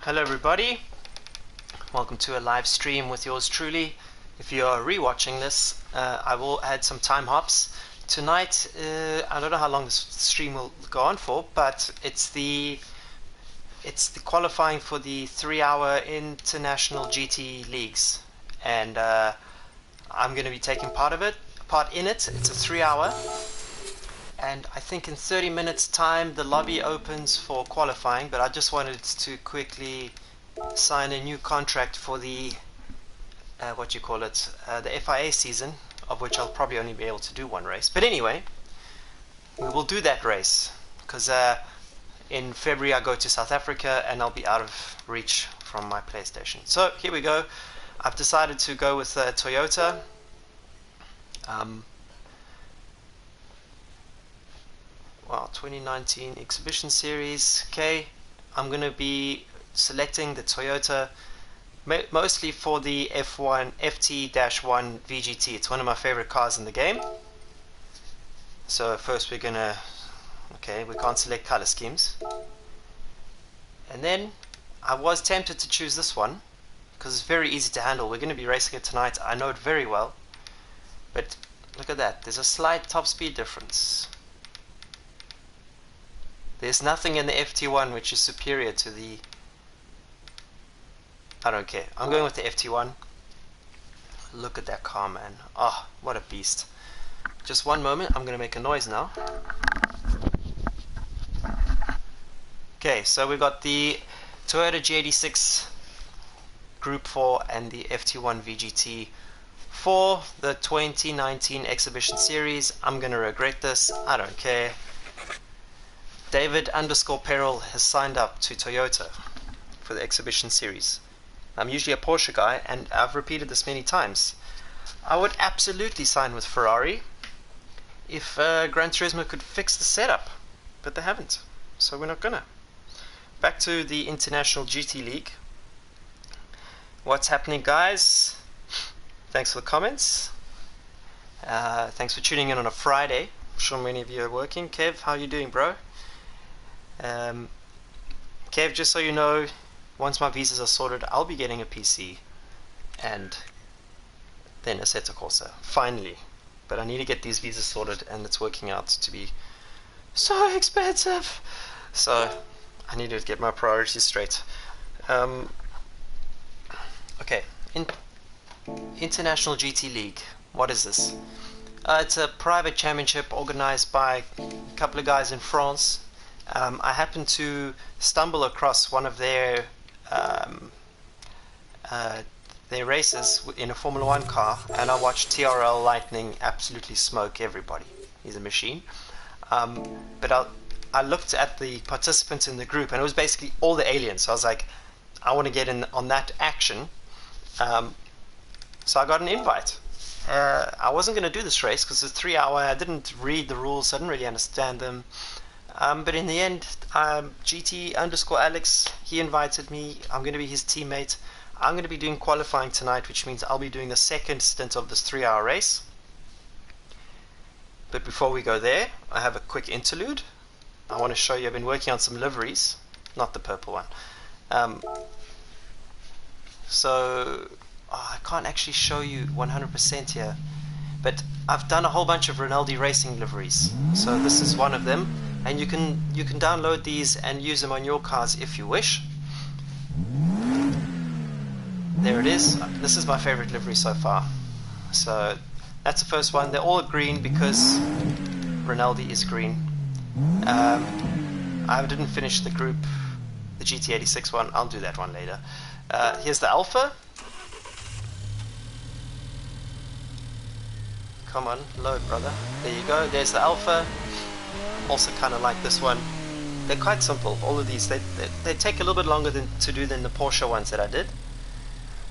Hello everybody, welcome to a live stream with yours truly. If you are rewatching this, I will add some time hops. Tonight, I don't know how long this stream will go on for, but it's the qualifying for the 3-hour International GT Leagues, and I'm going to be taking part in it. It's a 3-hour, and I think in 30 minutes time the lobby opens for qualifying, but I just wanted to quickly sign a new contract for the the FIA season, of which I'll probably only be able to do one race. But anyway, we will do that race because in February I go to South Africa and I'll be out of reach from my PlayStation. So here we go. I've decided to go with Toyota. Well, 2019 Exhibition Series. Okay, I'm going to be selecting the Toyota mostly for the FT-1 VGT. It's one of my favorite cars in the game. So first we're going to, okay, we can't select color schemes. And then I was tempted to choose this one because it's very easy to handle. We're going to be racing it tonight. I know it very well. But look at that. There's a slight top speed difference. There's nothing in the FT1 which is superior to the... I don't care. I'm going with the FT1. Look at that car, man. Oh, what a beast. Just one moment. I'm going to make a noise now. Okay, so we've got the Toyota G86 Group 4 and the FT1 VGT for the 2019 Exhibition Series. I'm going to regret this. I don't care. David_Peril has signed up to Toyota for the Exhibition Series. I'm usually a Porsche guy, and I've repeated this many times. I would absolutely sign with Ferrari if Gran Turismo could fix the setup, but they haven't, so we're not gonna. Back to the International GT League. What's happening, guys? Thanks for the comments. Thanks for tuning in on a Friday. I'm sure many of you are working. Kev, how you doing, bro? Kev, just so you know, once my visas are sorted, I'll be getting a PC and then a Assetto Corsa, finally. But I need to get these visas sorted, and it's working out to be so expensive. So I need to get my priorities straight. Okay, International GT League. What is this? It's a private championship organized by a couple of guys in France. I happened to stumble across one of their races in a Formula 1 car, and I watched TRL Lightning absolutely smoke everybody. He's a machine. But I looked at the participants in the group, and it was basically all the aliens. So I was like, I want to get in on that action. So I got an invite. I wasn't going to do this race because it's 3-hour. I didn't read the rules. I didn't really understand them. But in the end, GT_Alex, he invited me. I'm going to be his teammate. I'm going to be doing qualifying tonight, which means I'll be doing the second stint of this 3-hour race. But before we go there, I have a quick interlude. I want to show you, I've been working on some liveries, not the purple one. I can't actually show you 100% here, but I've done a whole bunch of Rinaldi Racing liveries. So this is one of them. And you can download these and use them on your cars if you wish. There it is. This is my favorite livery so far. So that's the first one. They're all green because Rinaldi is green. I didn't finish the group, the GT86 one. I'll do that one later. Here's the Alpha. Come on, load, brother. There you go. There's the Alpha. Also kind of like this one. They're quite simple. All of these, they take a little bit longer to do than the Porsche ones that I did.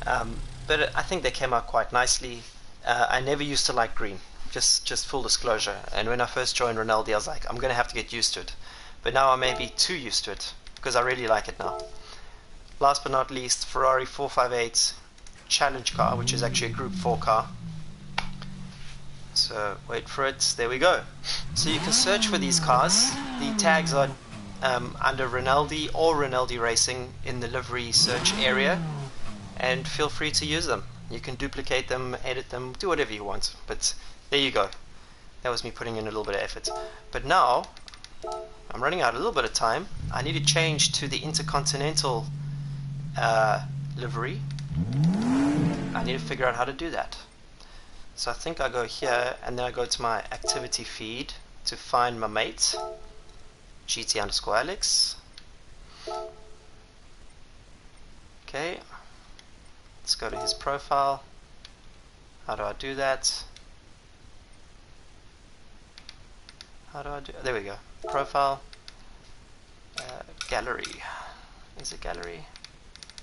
But I think they came out quite nicely. I never used to like green, just full disclosure. And when I first joined Rinaldi, I was like, I'm going to have to get used to it. But now I may be too used to it because I really like it now. Last but not least, Ferrari 458 Challenge car, which is actually a Group 4 car. So wait for it. There we go. So you can search for these cars. The tags are under Rinaldi or Rinaldi Racing in the livery search area, and feel free to use them. You can duplicate them, edit them, do whatever you want. But there you go. That was me putting in a little bit of effort. But now I'm running out a little bit of time. I need to change to the Intercontinental livery. I need to figure out how to do that. So I think I go here, and then I go to my activity feed to find my mate, GT_Alex. Okay, let's go to his profile. How do I do that? There we go. Profile, gallery. Is it gallery?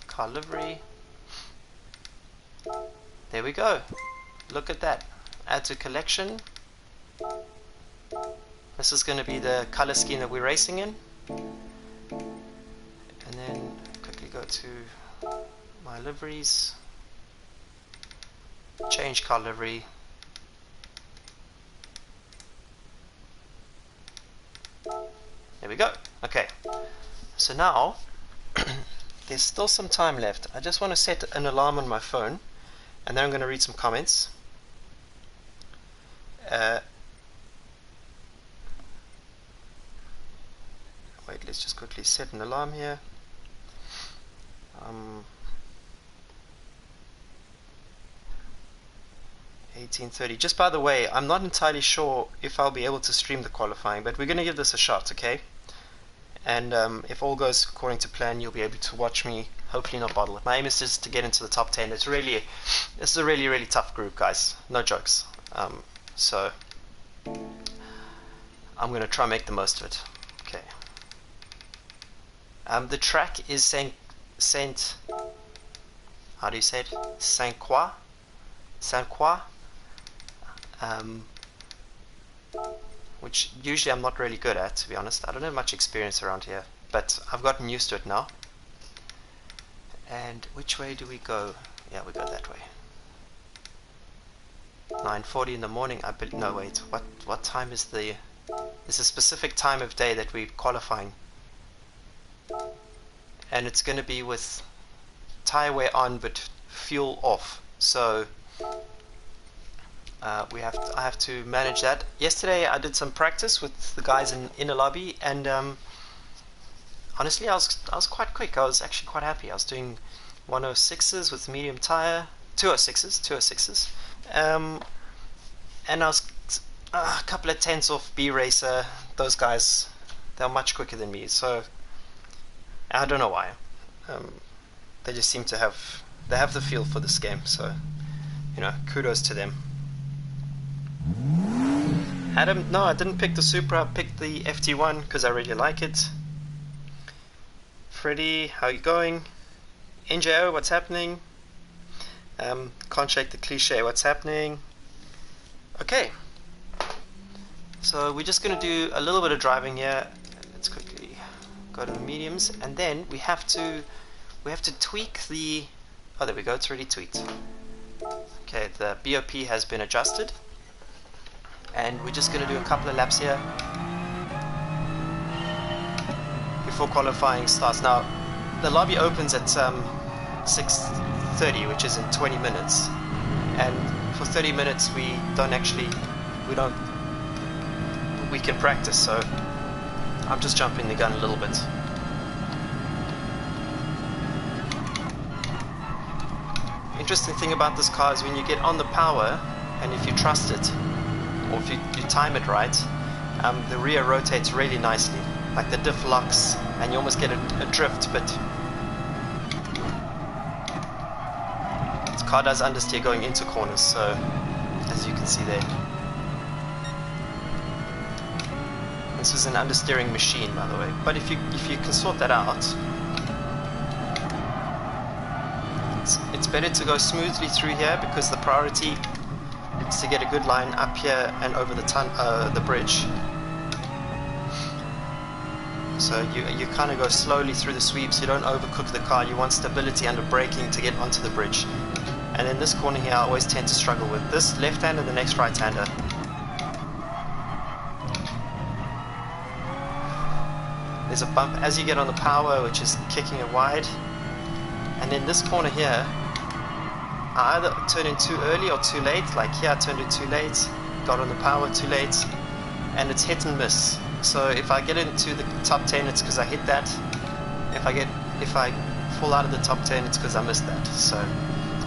Car livery. There we go. Look at that. Add to collection. This is going to be the color scheme that we're racing in. And then quickly go to my liveries. Change car livery. There we go. Okay. So now there's still some time left. I just want to set an alarm on my phone, and then I'm going to read some comments. Wait, let's just quickly set an alarm here. 18:30. Just by the way, I'm not entirely sure if I'll be able to stream the qualifying, but we're going to give this a shot, okay? And if all goes according to plan, you'll be able to watch me, hopefully not bottle it. My aim is just to get into the top 10. This is a really, really tough group, guys. No jokes. So I'm going to try and make the most of it. Okay. The track is Saint. How do you say it? Saint Croix. Which usually I'm not really good at, to be honest. I don't have much experience around here, but I've gotten used to it now. And which way do we go? Yeah, we go that way. 9:40 in the morning. No, wait. What time is the? There's a specific time of day that we're qualifying, and it's going to be with tire wear on but fuel off. So I have to manage that. Yesterday I did some practice with the guys in a lobby, and honestly I was quite quick. I was actually quite happy. I was doing 106s with medium tire, 206s, and I was a couple of tenths off B Racer. Those guys, they're much quicker than me, so I don't know why. They just seem to have the feel for this game, so kudos to them. Adam, no, I didn't pick the Supra. I picked the FT1 because I really like it. Freddy, how you going? NJO, what's happening? Can't shake the cliche, what's happening? Okay, so we're just going to do a little bit of driving here. Let's quickly go to the mediums, and then we have to tweak the. Oh, there we go. It's already tweaked. Okay, the BOP has been adjusted, and we're just going to do a couple of laps here before qualifying starts. Now, the lobby opens at 6:30, which is in 20 minutes, and for 30 minutes we can practice. So I'm just jumping the gun a little bit. Interesting thing about this car is when you get on the power, and if you trust it, or if you time it right, the rear rotates really nicely. Like the diff locks, and you almost get a drift, but this car does understeer going into corners, so as you can see there. This is an understeering machine, by the way, but if you can sort that out, it's better to go smoothly through here, because the priority is to get a good line up here and over the bridge. So you kind of go slowly through the sweeps. You don't overcook the car. You want stability under braking to get onto the bridge. And in this corner here, I always tend to struggle with this left-hander, the next right-hander. there's a bump as you get on the power, which is kicking it wide. And then this corner here, I either turn in too early or too late. Like here I turned in too late, got on the power too late, and it's hit and miss. So if I get into the top 10, it's because I hit that. If I fall out of the top 10, it's because I missed that. So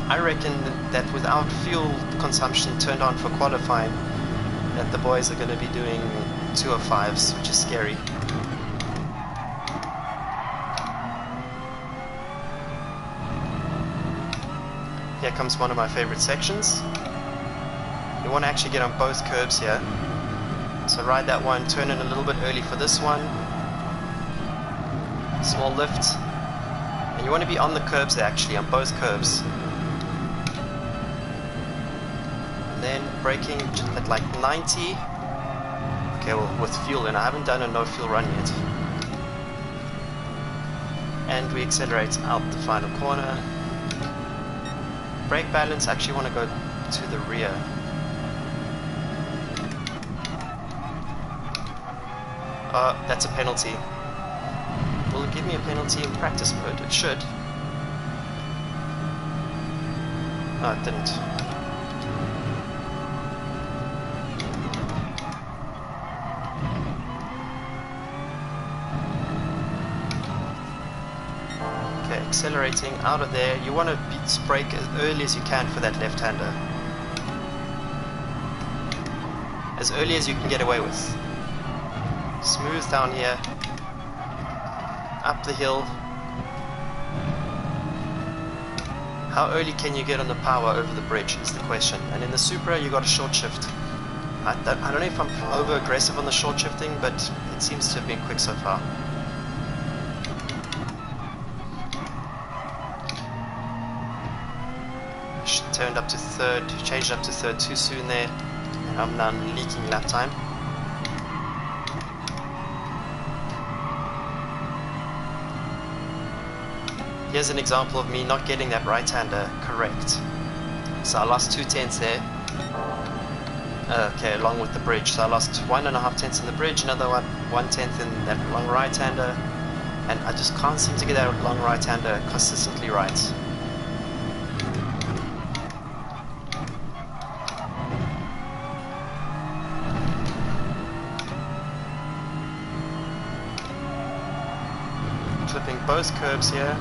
I reckon that without fuel consumption turned on for qualifying, that the boys are going to be doing 205s, which is scary. Here comes one of my favorite sections. You want to actually get on both curbs here. So ride that one, turn in a little bit early for this one. Small lift. And you want to be on the curbs there, actually, on both curbs. And then braking at like 90. Okay, well, with fuel in. I haven't done a no fuel run yet. And we accelerate out the final corner. Brake balance, I actually want to go to the rear. That's a penalty. Will it give me a penalty in practice mode? It should. No, it didn't. Okay, accelerating out of there. You want to brake as early as you can for that left-hander. As early as you can get away with. Smooth down here. Up the hill. How early can you get on the power over the bridge is the question. And in the Supra you got a short shift. I don't know if I'm over aggressive on the short shifting, but it seems to have been quick so far. Turned up to third, changed up to third too soon there, and I'm now leaking lap time. Here's an example of me not getting that right-hander correct. So I lost 2 tenths there. Okay, along with the bridge. So I lost 1.5 tenths in the bridge, another 1 tenth in that long right-hander, and I just can't seem to get that long right-hander consistently right. Clipping both curbs here.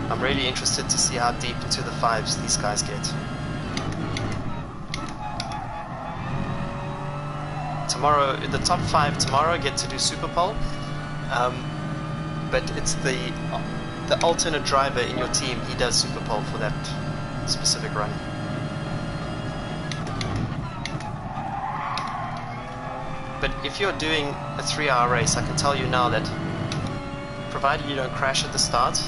I'm really interested to see how deep into the fives these guys get. Tomorrow, the top 5 tomorrow get to do Super Pole, but it's the alternate driver in your team, he does Super Pole for that specific run. But if you're doing a 3-hour race, I can tell you now that provided you don't crash at the start,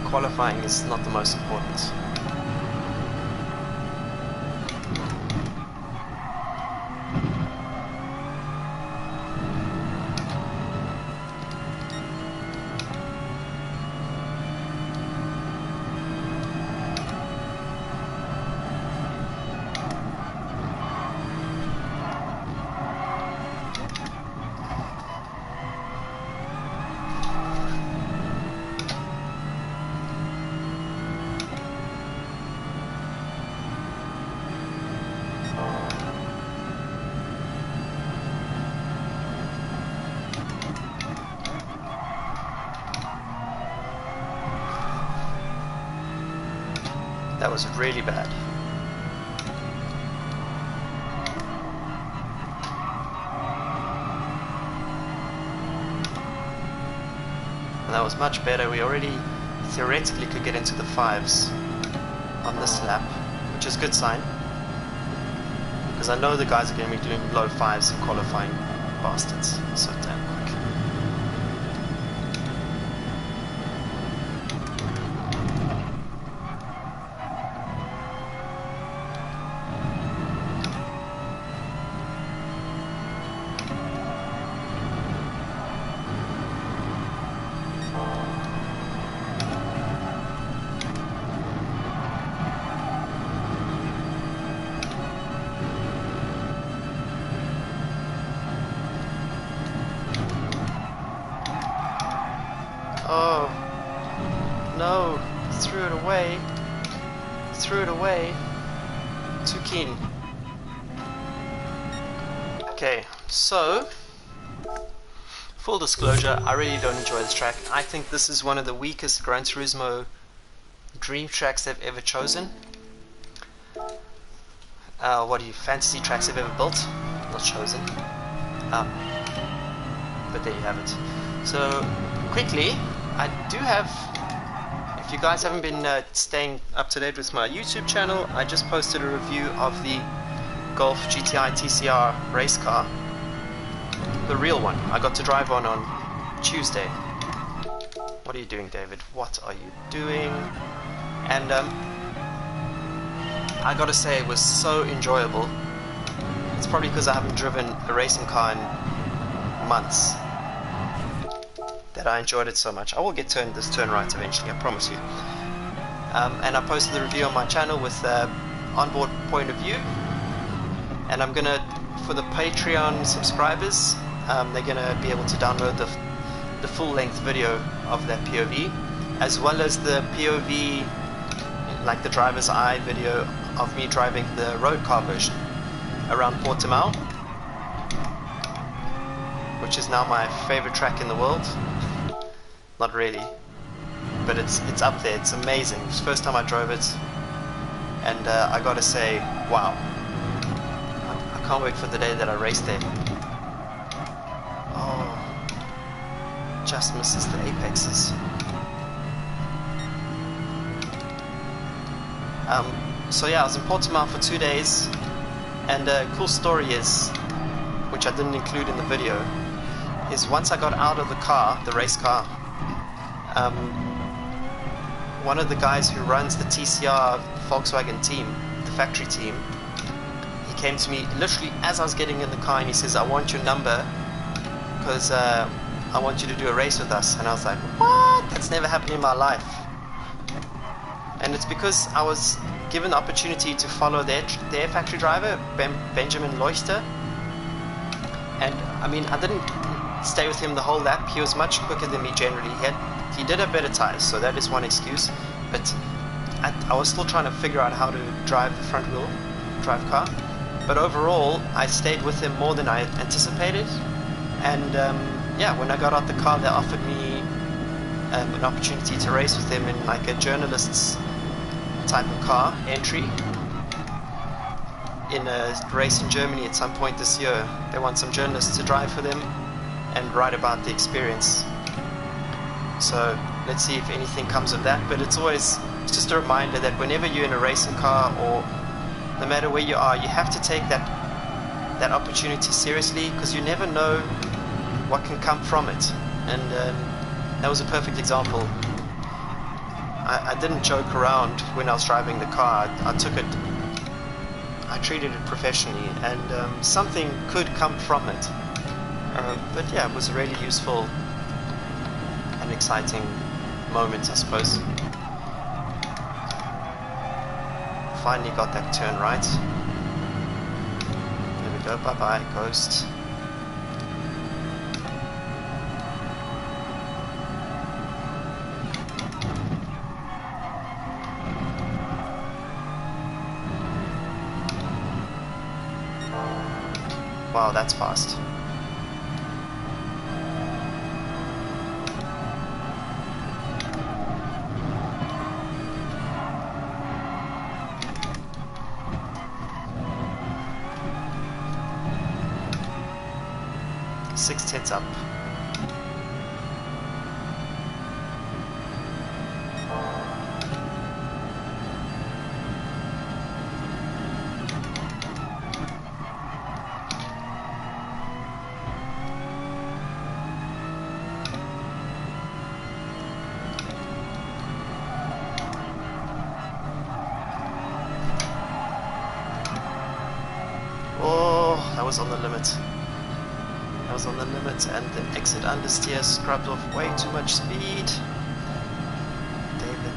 qualifying is not the most important. That was really bad. And that was much better. We already theoretically could get into the 5s on this lap, which is a good sign. Because I know the guys are going to be doing low 5s in qualifying, bastards. So damn quick. No, threw it away. Threw it away. Too keen. Okay, so full disclosure, I really don't enjoy this track. I think this is one of the weakest Gran Turismo dream tracks they've ever chosen. Fantasy tracks they've ever built? Not chosen. But there you have it. So, quickly, I do have, if you guys haven't been staying up to date with my YouTube channel, I just posted a review of the Golf GTI TCR race car. The real one. I got to drive on Tuesday. What are you doing, David? What are you doing? And I gotta say, it was so enjoyable. It's probably because I haven't driven a racing car in months that I enjoyed it so much. I will get this turn right eventually, I promise you. And I posted the review on my channel with onboard point of view. And I'm gonna, for the Patreon subscribers, they're gonna be able to download the full-length video of that POV, as well as the POV, like the driver's eye video of me driving the road car version around Portimao, which is now my favorite track in the world. Not really, but it's up there. It's amazing. It was the first time I drove it, and I gotta say, wow. I can't wait for the day that I race there. Oh, just misses the apexes. So yeah, I was in Portimao for 2 days, and a cool story is, which I didn't include in the video, is once I got out of the car, the race car, one of the guys who runs the TCR Volkswagen team, the factory team, he came to me literally as I was getting in the car, and he says, I want your number because I want you to do a race with us. And I was like, what? That's never happened in my life. And it's because I was given the opportunity to follow their factory driver, Benjamin Leuchter. And I mean, I didn't stay with him the whole lap. He was much quicker than me generally. He did have better tires, so that is one excuse. But I was still trying to figure out how to drive the front wheel drive car. But overall, I stayed with him more than I anticipated. And yeah, when I got out the car, they offered me an opportunity to race with them in like a journalist's type of car entry in a race in Germany at some point this year. They want some journalists to drive for them and write about the experience. So let's see if anything comes of that. But it's just a reminder that whenever you're in a racing car, or no matter where you are, you have to take that opportunity seriously, because you never know what can come from it. And that was a perfect example. I didn't joke around when I was driving the car. I treated it professionally, and something could come from it. But yeah, it was a really useful and exciting moment, I suppose. Finally got that turn right. There we go, bye-bye, Ghost. Wow, that's fast. Six tenths up. Oh, that was on the limit. That was on the limit, and the exit understeer scrubbed off way too much speed. David.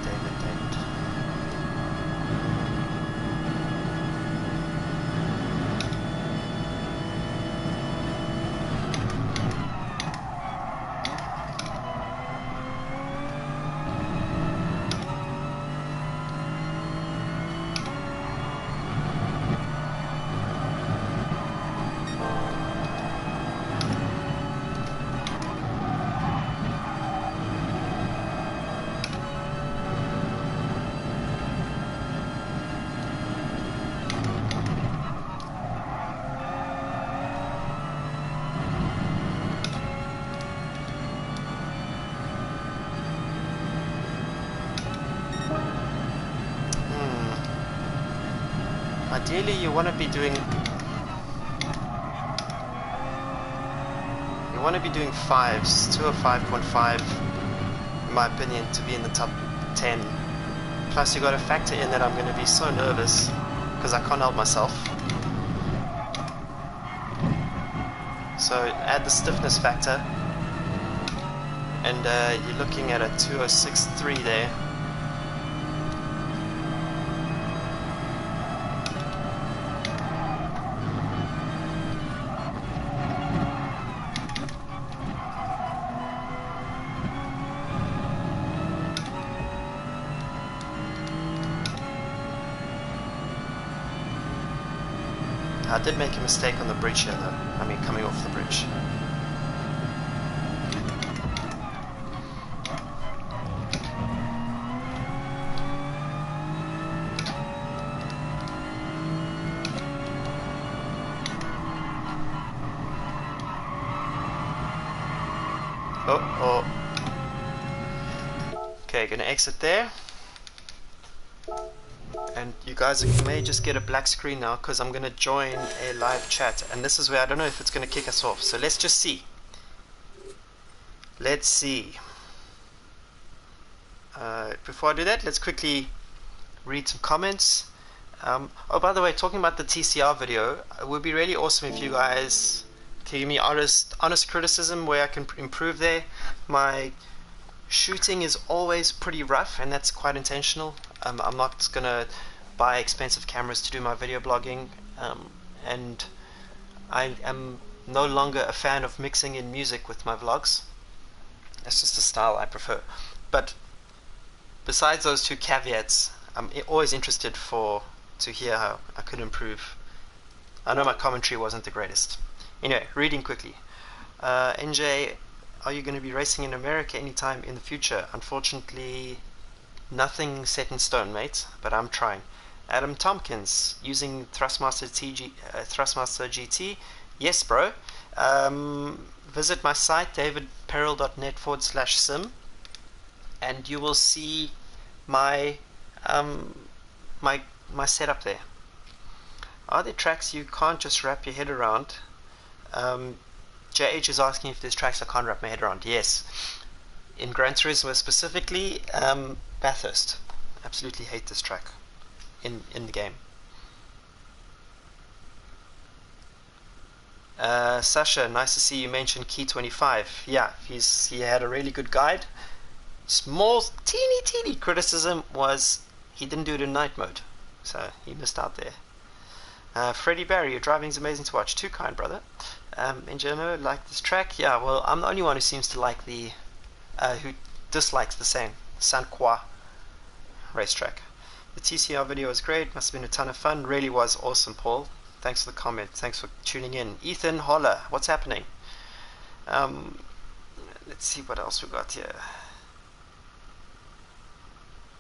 ideally you want to be doing fives, 2 or 5.5 in my opinion to be in the top 10. Plus you got to factor in that I'm going to be so nervous because I can't help myself. So add the stiffness factor, and you're looking at a 206.3 there. I did make a mistake on the bridge here though, I mean coming off the bridge. Oh. Okay, gonna exit there. And you guys may just get a black screen now because I'm going to join a live chat, and this is where I don't know if it's going to kick us off, so let's just see. Let's see. Before I do that, let's quickly read some comments. Oh, by the way, talking about the TCR video, it would be really awesome if you guys can give me honest criticism where I can improve there. My shooting is always pretty rough, and that's quite intentional. I'm not going to buy expensive cameras to do my video blogging, and I am no longer a fan of mixing in music with my vlogs. That's just a style I prefer. But besides those two caveats, I'm always interested to hear how I could improve. I know my commentary wasn't the greatest. Anyway, reading quickly. NJ, are you going to be racing in America anytime in the future? Unfortunately, nothing set in stone, mate, but I'm trying. Adam Tompkins, using Thrustmaster GT. Yes, bro. Visit my site, davidperrell.net/sim, and you will see my my setup there. Are there tracks you can't just wrap your head around? JH is asking if there's tracks I can't wrap my head around. Yes. In Gran Turismo specifically, Bathurst. Absolutely hate this track in the game. Sasha, nice to see you mention Key 25. Yeah, he had a really good guide. Small, teeny criticism was he didn't do it in night mode, so he missed out there. Freddie Barry, your driving is amazing to watch. Too kind, brother. Ingeno, like this track? Yeah, well, I'm the only one who seems to like who dislikes the Saint Croix racetrack. The TCR video was great, must have been a ton of fun. Really was awesome, Paul. Thanks for the comment, thanks for tuning in. Ethan Holler, what's happening? Let's see what else we got here.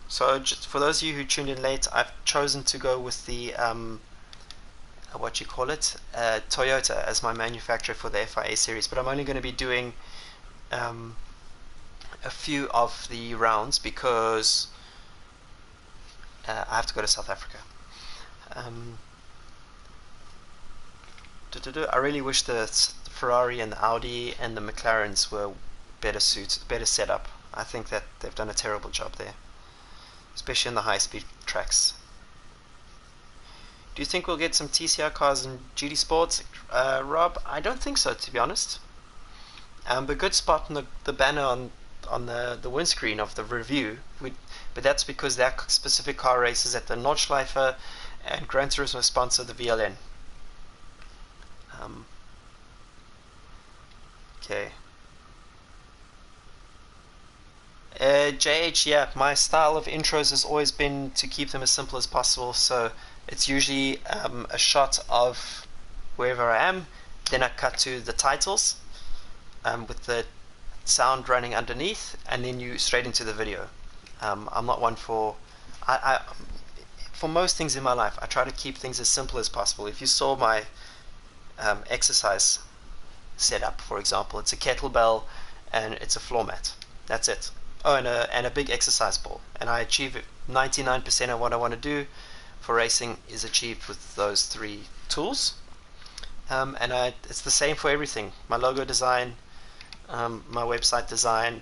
So just for those of you who tuned in late, I've chosen to go with the Toyota as my manufacturer for the FIA series, but I'm only going to be doing a few of the rounds because I have to go to South Africa. I really wish the Ferrari and the Audi and the McLarens were better set up. I think that they've done a terrible job there, especially in the high-speed tracks. Do you think we'll get some TCR cars in GT Sports? Rob, I don't think so, to be honest. But good spot on the banner on the windscreen of the review, but that's because that specific car races at the Nordschleife and Gran Turismo sponsor the VLN. Okay. JH, yeah, my style of intros has always been to keep them as simple as possible, so it's usually a shot of wherever I am, then I cut to the titles with the sound running underneath, and then you straight into the video. I'm not one for most things in my life, I try to keep things as simple as possible. If you saw my exercise setup, for example, it's a kettlebell and it's a floor mat. That's it. Oh, and a big exercise ball, and I achieve 99% of what I want to do for racing is achieved with those three tools. It's the same for everything. My logo design, my website design,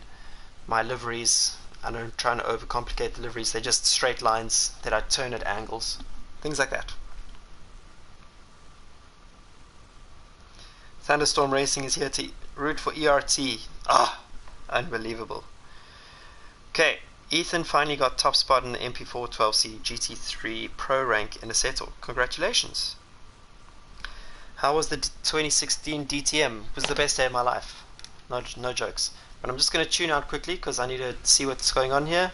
my liveries. I don't try to overcomplicate the liveries. They're just straight lines that I turn at angles. Things like that. Thunderstorm Racing is here to root for ERT. Ah, unbelievable. Okay, Ethan finally got top spot in the MP4 12C GT3 Pro rank in a settle. Congratulations. How was the 2016 DTM? It was the best day of my life. No jokes. But I'm just going to tune out quickly because I need to see what's going on here.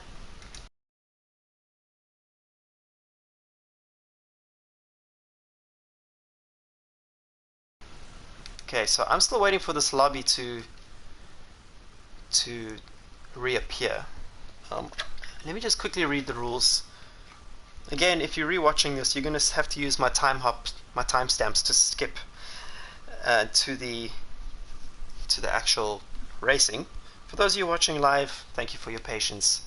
Okay, so I'm still waiting for this lobby to reappear. Let me just quickly read the rules. Again, if you're rewatching this, you're going to have to use my timestamps to skip to the actual racing. For those of you watching live, thank you for your patience.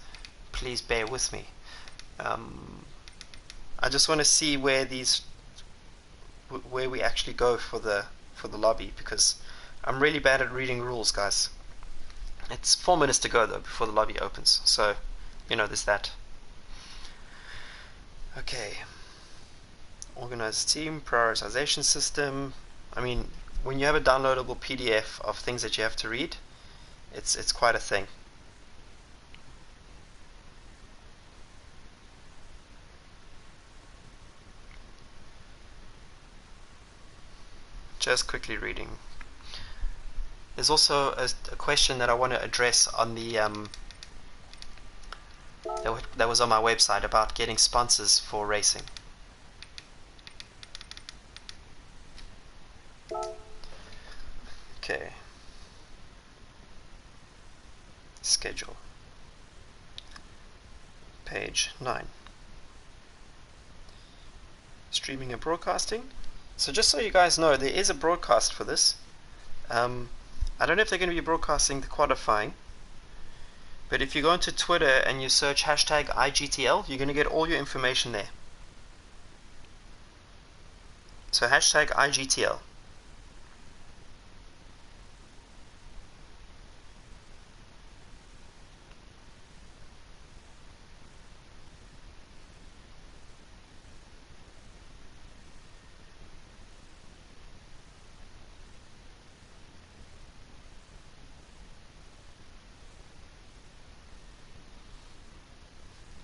Please bear with me. I just want to see where we actually go for the lobby, because I'm really bad at reading rules, guys. It's 4 minutes to go though before the lobby opens, so there's that. Okay. Organized team, prioritization system. I mean, when you have a downloadable PDF of things that you have to read, it's quite a thing. Just quickly reading. There's also a question that I want to address on the that was on my website about getting sponsors for racing. Okay. Schedule. Page 9. Streaming and broadcasting. So just so you guys know, there is a broadcast for this. I don't know if they're going to be broadcasting the qualifying, but if you go into Twitter and you search hashtag IGTL, you're going to get all your information there. So hashtag IGTL.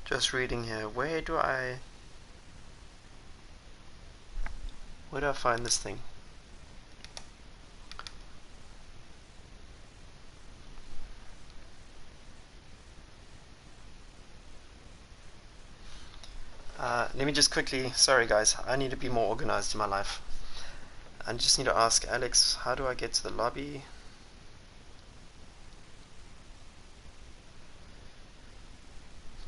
Just reading here. Where do I find this thing? Let me just quickly, sorry guys, I need to be more organized in my life. I just need to ask Alex, how do I get to the lobby?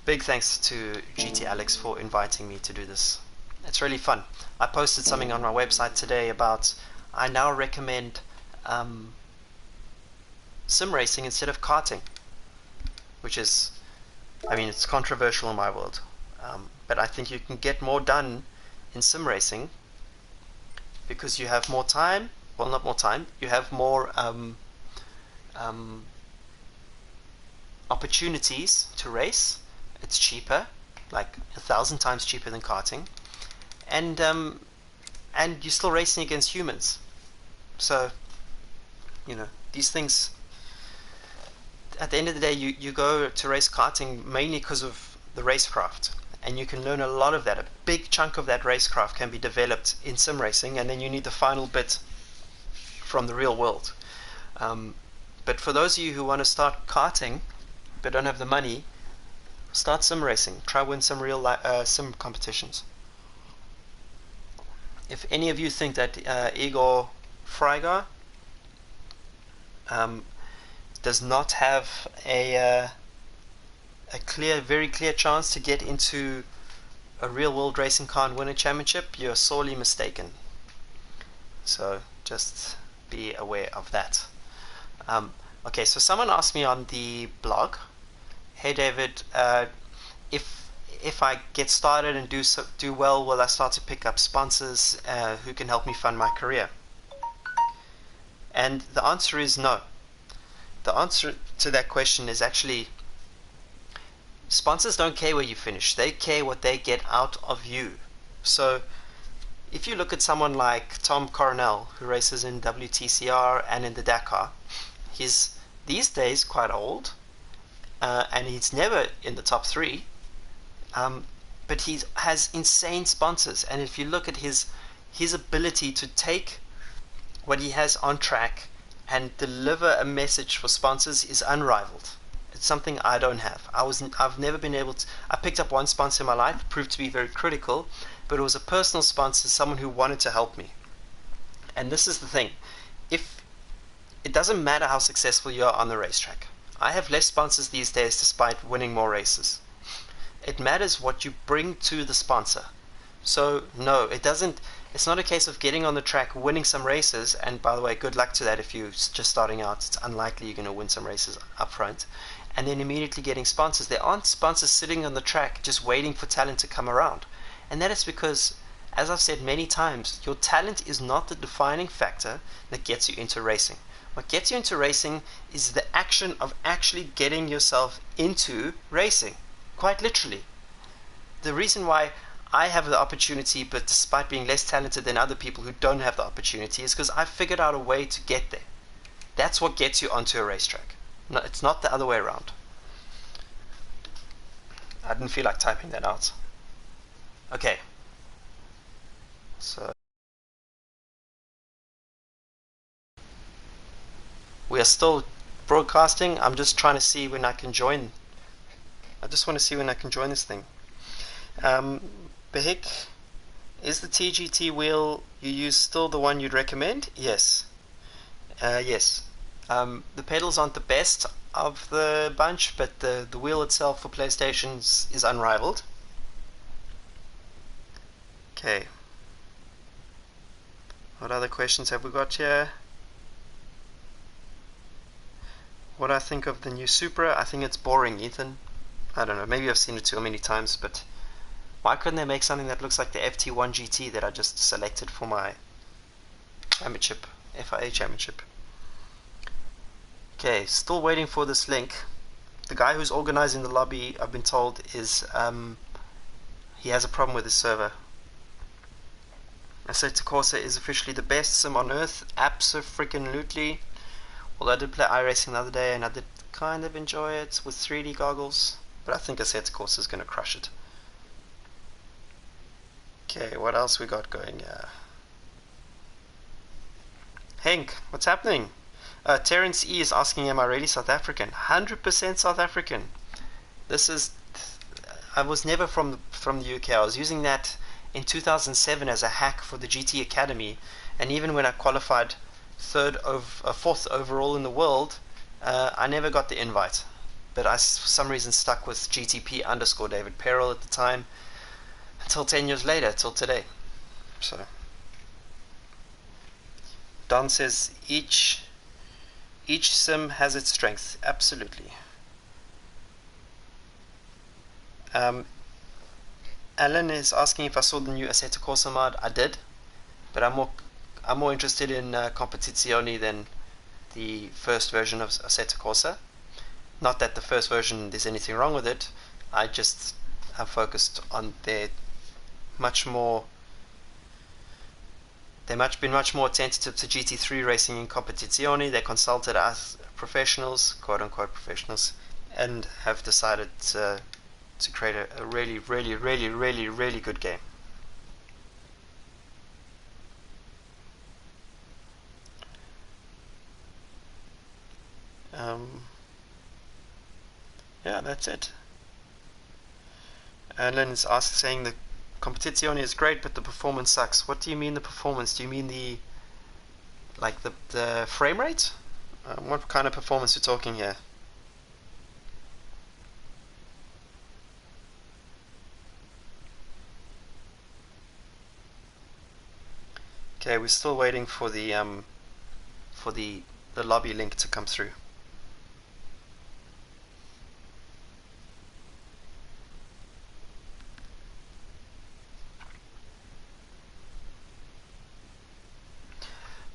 Big thanks to GT Alex for inviting me to do this. It's really fun. I posted something on my website today about I now recommend sim racing instead of karting, which is, I mean, it's controversial in my world, but I think you can get more done in sim racing because you have more time. Well, not more time. You have more opportunities to race. It's cheaper, like 1,000 times cheaper than karting, and you're still racing against humans. So, these things. At the end of the day, you go to race karting mainly because of the racecraft, and you can learn a lot of that. A big chunk of that racecraft can be developed in sim racing, and then you need the final bit from the real world. But for those of you who want to start karting but don't have the money, start sim racing. Try win some real sim competitions. If any of you think that Igor Freigar does not have a very clear chance to get into a real world racing car and win a championship, you're sorely mistaken. So just be aware of that. Okay, so someone asked me on the blog, hey David, if if I get started and do well, will I start to pick up sponsors who can help me fund my career? And the answer is no. The answer to that question is actually, sponsors don't care where you finish. They care what they get out of you. So if you look at someone like Tom Coronel, who races in WTCR and in the Dakar, he's these days quite old, and he's never in the top three, but he has insane sponsors. And if you look at his ability to take what he has on track and deliver a message for sponsors is unrivaled. It's something I don't have. I've never been able to. I picked up one sponsor in my life, proved to be very critical, but it was a personal sponsor, someone who wanted to help me. And this is the thing: if it doesn't matter how successful you are on the racetrack. I have less sponsors these days, despite winning more races. It matters what you bring to the sponsor. So no, it doesn't. It's not a case of getting on the track, winning some races, and by the way, good luck to that if you're just starting out. It's unlikely you're going to win some races up front, and then immediately getting sponsors. There aren't sponsors sitting on the track just waiting for talent to come around. And that is because, as I've said many times, your talent is not the defining factor that gets you into racing. What gets you into racing is the action of actually getting yourself into racing, quite literally. The reason why I have the opportunity, but despite being less talented than other people who don't have the opportunity, is because I've figured out a way to get there. That's what gets you onto a racetrack. No, it's not the other way around. I didn't feel like typing that out. Okay. So we are still broadcasting. I'm just trying to see when I can join. I just want to see when I can join this thing. Behik, is the TGT wheel you use still the one you'd recommend? Yes. Yes. The pedals aren't the best of the bunch, but the wheel itself for PlayStations is unrivaled. Okay. What other questions have we got here? What I think of the new Supra? I think it's boring, Ethan. I don't know, maybe I've seen it too many times, but why couldn't they make something that looks like the FT1 GT that I just selected for my championship, FIA championship? Okay, still waiting for this link. The guy who's organizing the lobby, I've been told, is he has a problem with his server. Assetto Corsa is officially the best sim on earth, abso-freaking-lutely. Although I did play iRacing the other day and I did kind of enjoy it with 3D goggles, but I think Assetto Corsa is going to crush it. Okay, what else we got going? Hank, what's happening? Terence E is asking, am I really South African? 100% South African. I was never from the UK. I was using that in 2007 as a hack for the GT Academy, and even when I qualified fourth overall in the world, I never got the invite. But I, for some reason, stuck with GTP_David Perrell at the time, until 10 years later, till today. So Don says each sim has its strengths. Absolutely. Alan is asking if I saw the new Assetto Corsa mod. I did, but I'm more interested in Competizione than the first version of Assetto Corsa. Not that the first version there's anything wrong with it. I just have focused on their been much more attentive to GT3 racing in Competizione. They consulted us professionals, quote unquote professionals, and have decided to create a really, really, really, really, really good game. Yeah, that's it. Alan is saying the Competizione is great, but the performance sucks. What do you mean the performance? Do you mean the frame rate? What kind of performance are we talking here? Okay, we're still waiting for the lobby link to come through.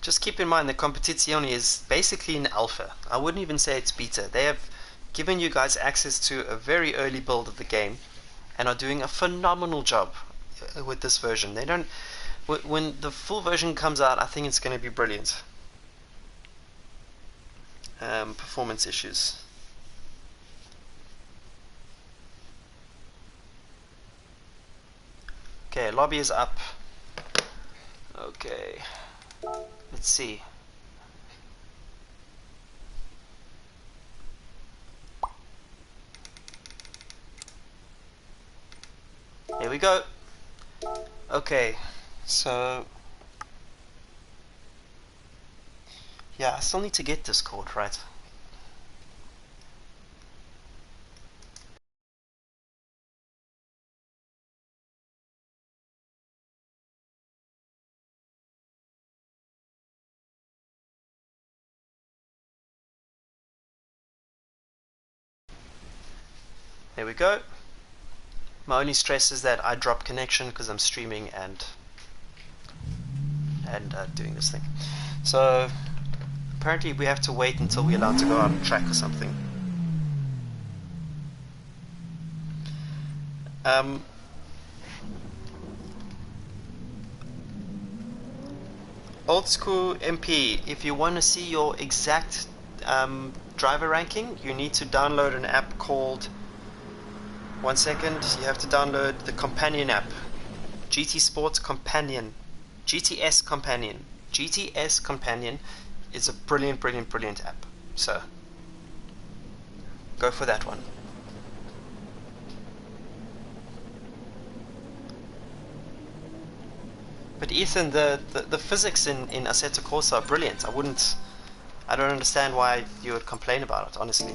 just keep in mind that Competizione is basically an alpha. I wouldn't even say it's beta. They have given you guys access to a very early build of the game and are doing a phenomenal job with this version. They don't. When the full version comes out, I think it's going to be brilliant. Performance issues. Okay, lobby is up. Okay, let's see. Here we go. Okay, so yeah, I still need to get Discord right. There we go. My only stress is that I drop connection because I'm streaming and doing this thing. So apparently we have to wait until we're allowed to go out on track or something. Old school MP, if you want to see your exact driver ranking, you need to download an app called, one second, you have to download the companion app, GT Sports Companion, GTS Companion. GTS Companion is a brilliant app, so go for that one. But Ethan, the physics in Assetto Corsa are brilliant. I don't understand why you would complain about it, honestly.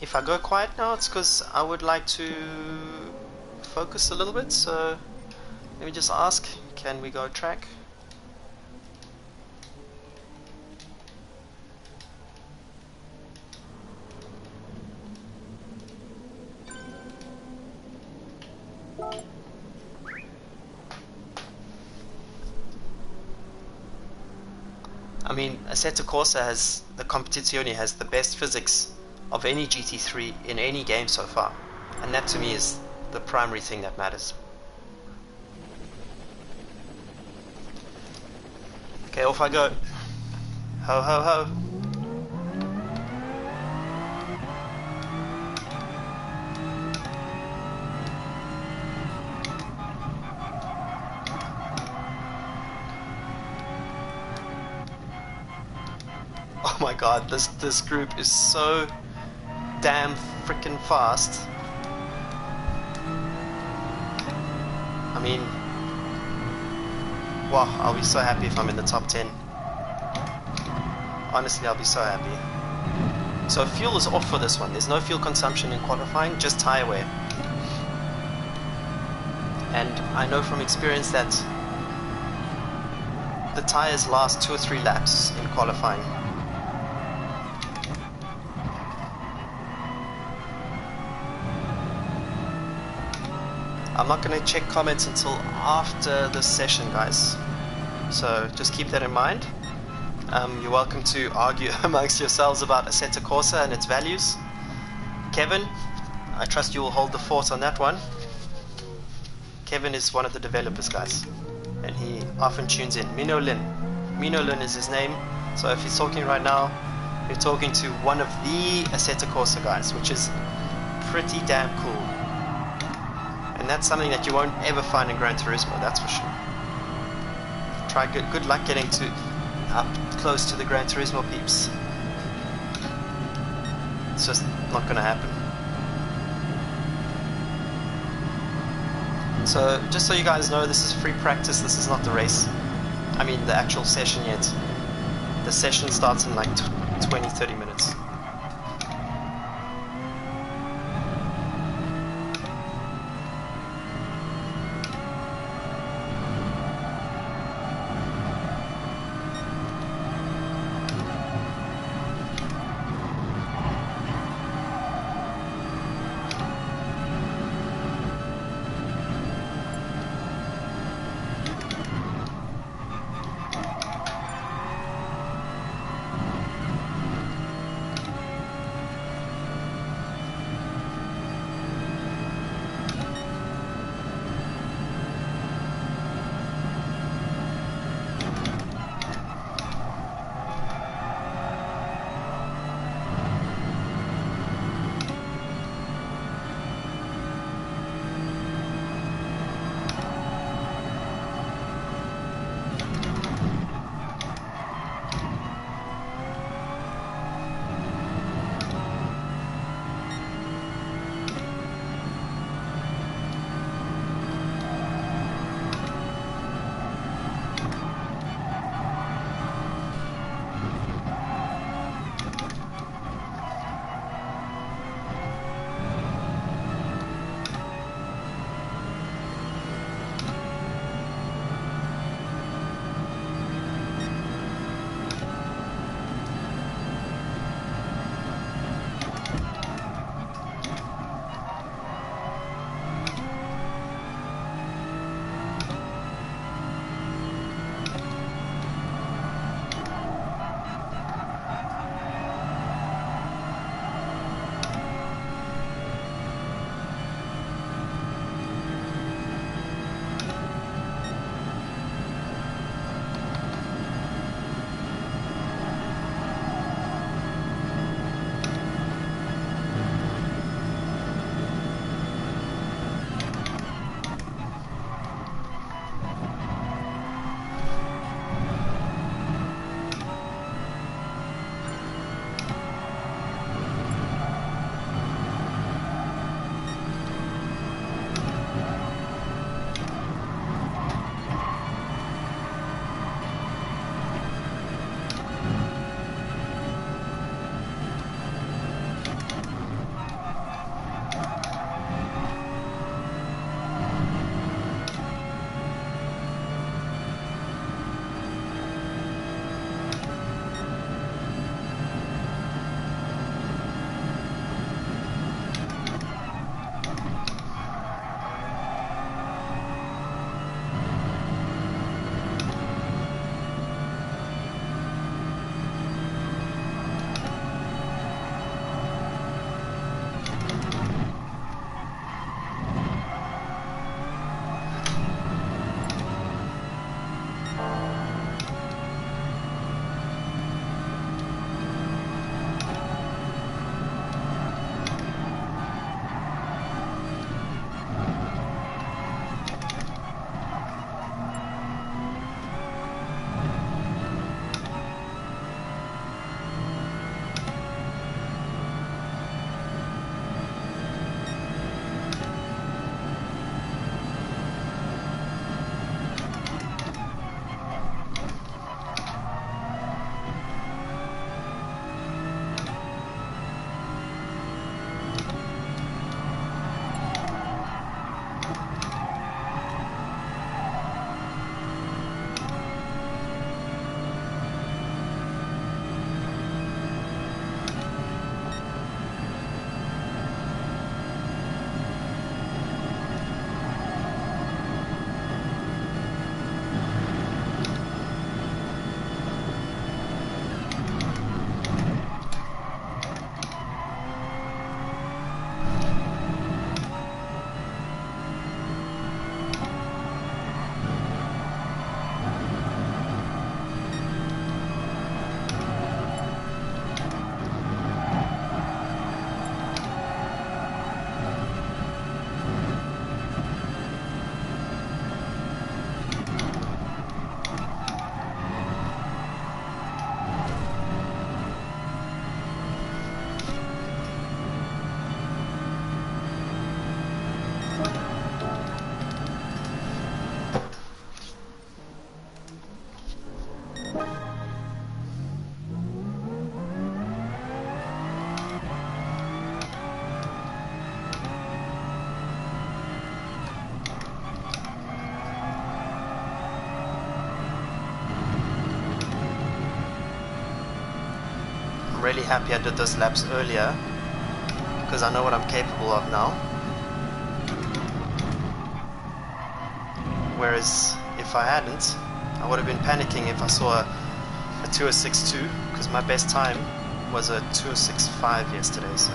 If I go quiet now, it's because I would like to focus a little bit, so let me just ask, can we go track? I mean, Assetto Corsa has, the Competizione has the best physics of any GT3 in any game so far, and that to me is the primary thing that matters. Okay, off I go. Ho ho ho. Oh my god, this group is so damn freaking fast. I mean, wow, I'll be so happy if I'm in the top 10. Honestly, I'll be so happy. So fuel is off for this one. There's no fuel consumption in qualifying, just tire wear. And I know from experience that the tires last 2 or 3 laps in qualifying. I'm not going to check comments until after the session, guys. So just keep that in mind. You're welcome to argue amongst yourselves about Assetto Corsa and its values. Kevin, I trust you will hold the fort on that one. Kevin is one of the developers, guys, and he often tunes in. Minolin is his name. So if he's talking right now, you're talking to one of the Assetto Corsa guys, which is pretty damn cool. And that's something that you won't ever find in Gran Turismo, that's for sure. Try good luck getting up close to the Gran Turismo peeps. It's just not going to happen. So just so you guys know, this is free practice, this is not the race. I mean the actual session yet. The session starts in like 20-30 minutes. I'm really happy I did those laps earlier, because I know what I'm capable of now. Whereas if I hadn't, I would have been panicking if I saw a 2:06.2, because my best time was a 2:06.5 yesterday, so...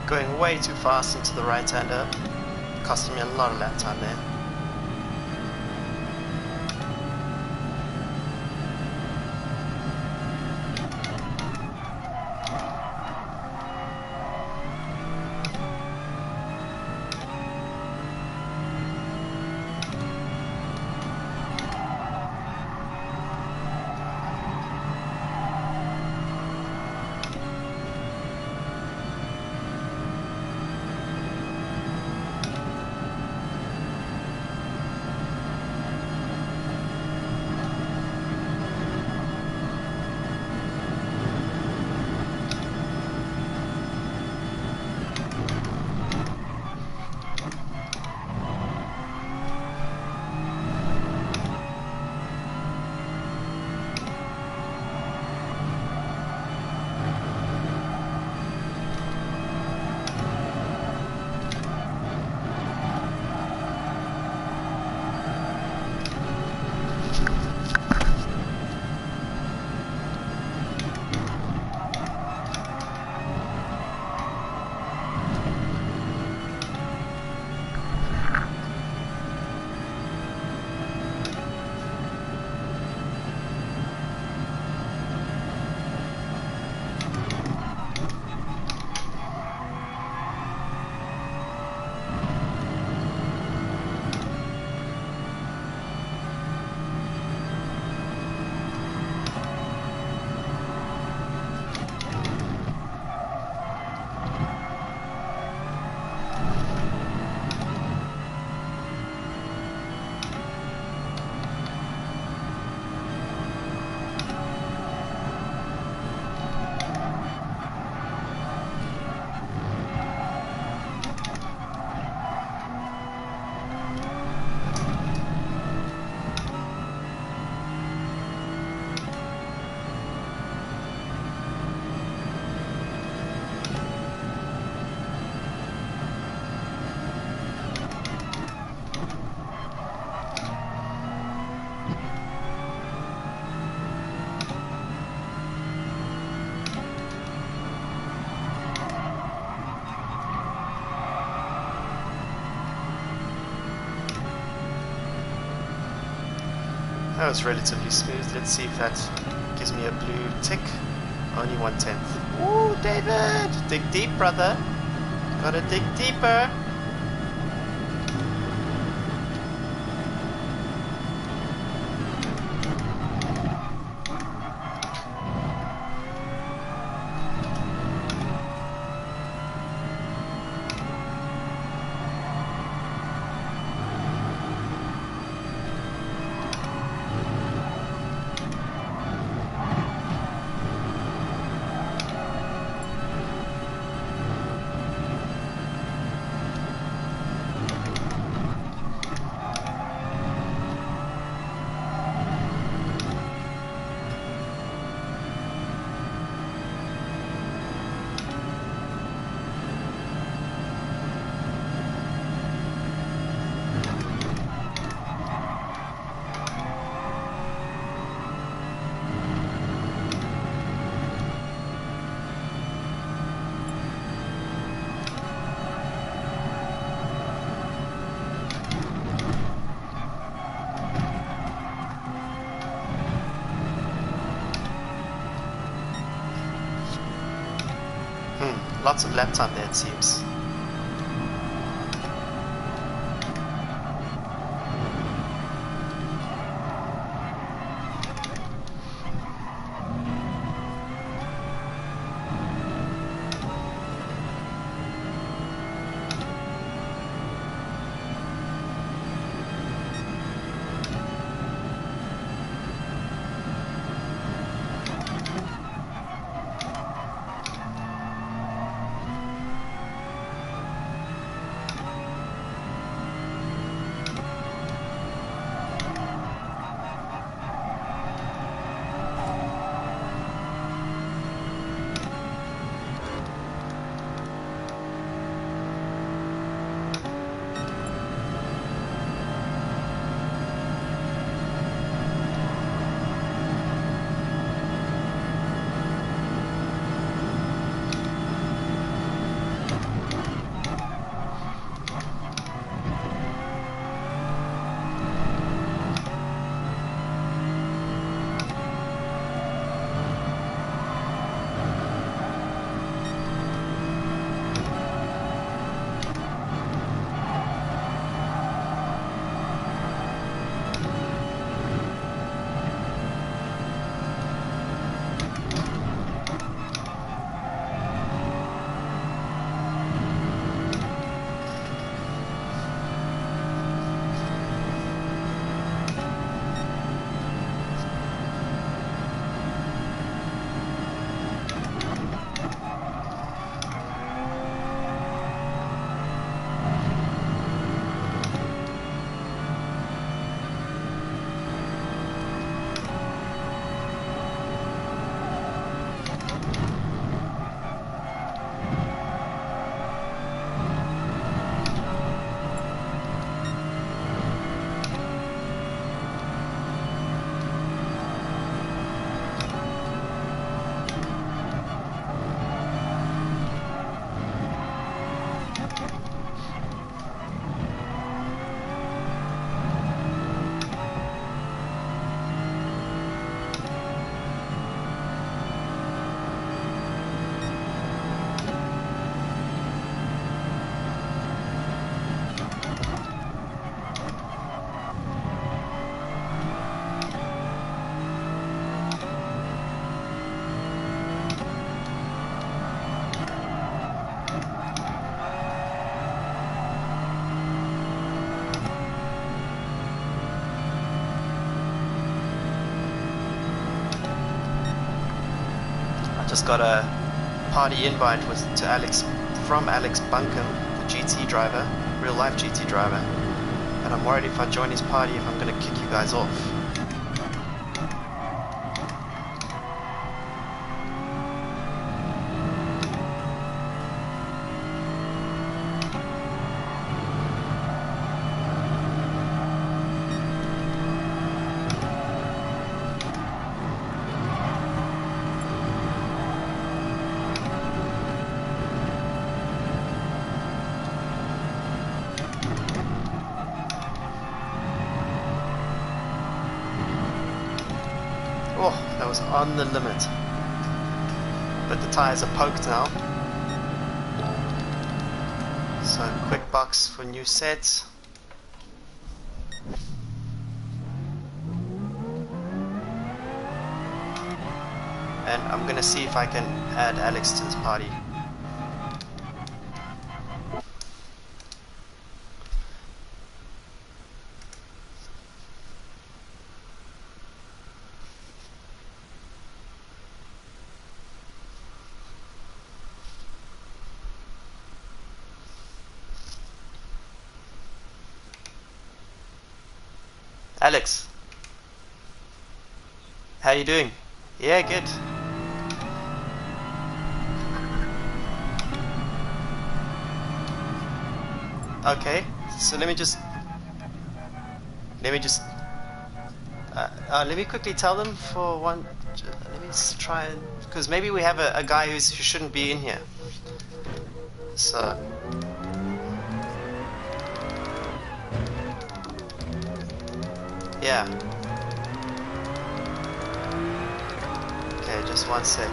Going way too fast into the right-hander, costing me a lot of lap time there. That was relatively smooth. Let's see if that gives me a blue tick. Only 1/10. Ooh, David! Dig deep, brother. Gotta dig deeper. Lots of lap time there, it seems. Just got a party invite to Alex from Alex Bunkum, the GT driver, real life GT driver, and I'm worried if I join his party if I'm going to kick you guys off. was on the limit. But the tires are poked now. So quick box for new sets. And I'm gonna see if I can add Alex to this party. Alex, how you doing? Yeah, good. Okay, so let me quickly tell them for one. Let me just try and, because maybe we have a guy who shouldn't be in here. So. Yeah. Okay, just one sec.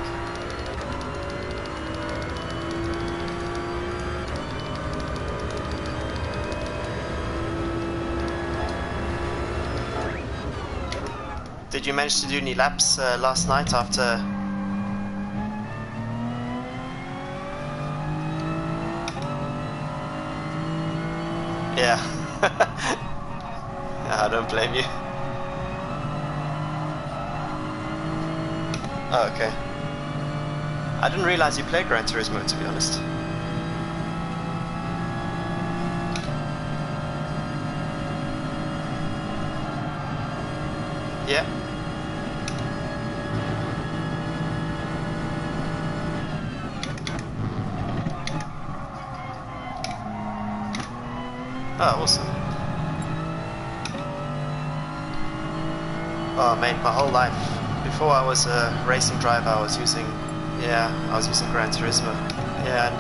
Did you manage to do any laps last night after? Yeah. I don't blame you. Oh, okay. I didn't realize you played Gran Turismo, to be honest. Yeah. Oh, awesome. Oh, mate, my whole life. Before I was a racing driver, I was using Gran Turismo. Yeah, and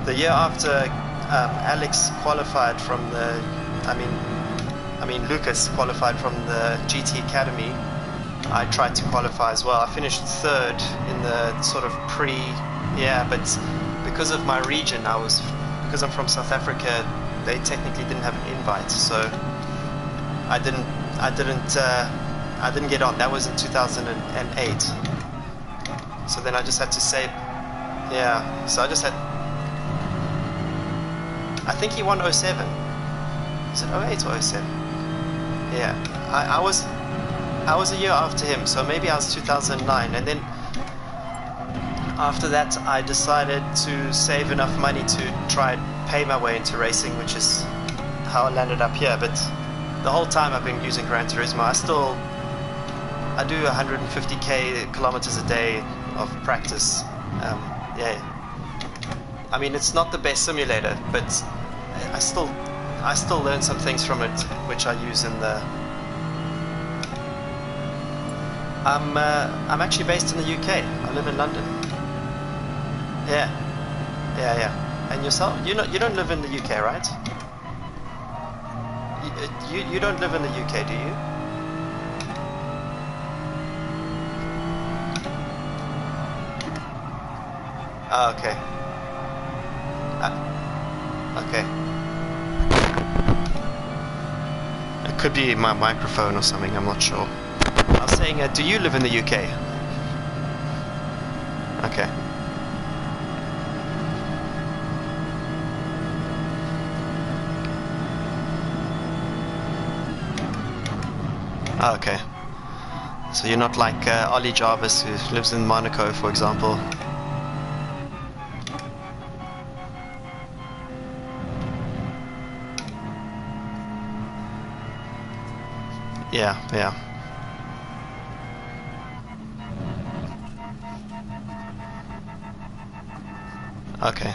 the year after Alex qualified from the, Lucas qualified from the GT Academy, I tried to qualify as well. I finished third in the sort of but because of my region, because I'm from South Africa, they technically didn't have an invite, so I didn't get on. That was in 2008. So then I just had to say, so I just had, I think he won 07. Is it 08 or 07? Yeah, I was a year after him, so maybe I was 2009. And then after that I decided to save enough money to try and pay my way into racing, which is how I landed up here. But the whole time I've been using Gran Turismo, I do 150k kilometers a day of practice. I mean, it's not the best simulator, but I still learn some things from it, which I use in the. I'm actually based in the UK. I live in London. Yeah. And yourself? You don't live in the UK, right? You don't live in the UK, do you? Oh, okay. Okay. It could be my microphone or something, I'm not sure. I was saying, do you live in the UK? Okay. Oh, okay. So you're not like Ollie Jarvis, who lives in Monaco, for example. Yeah. Okay.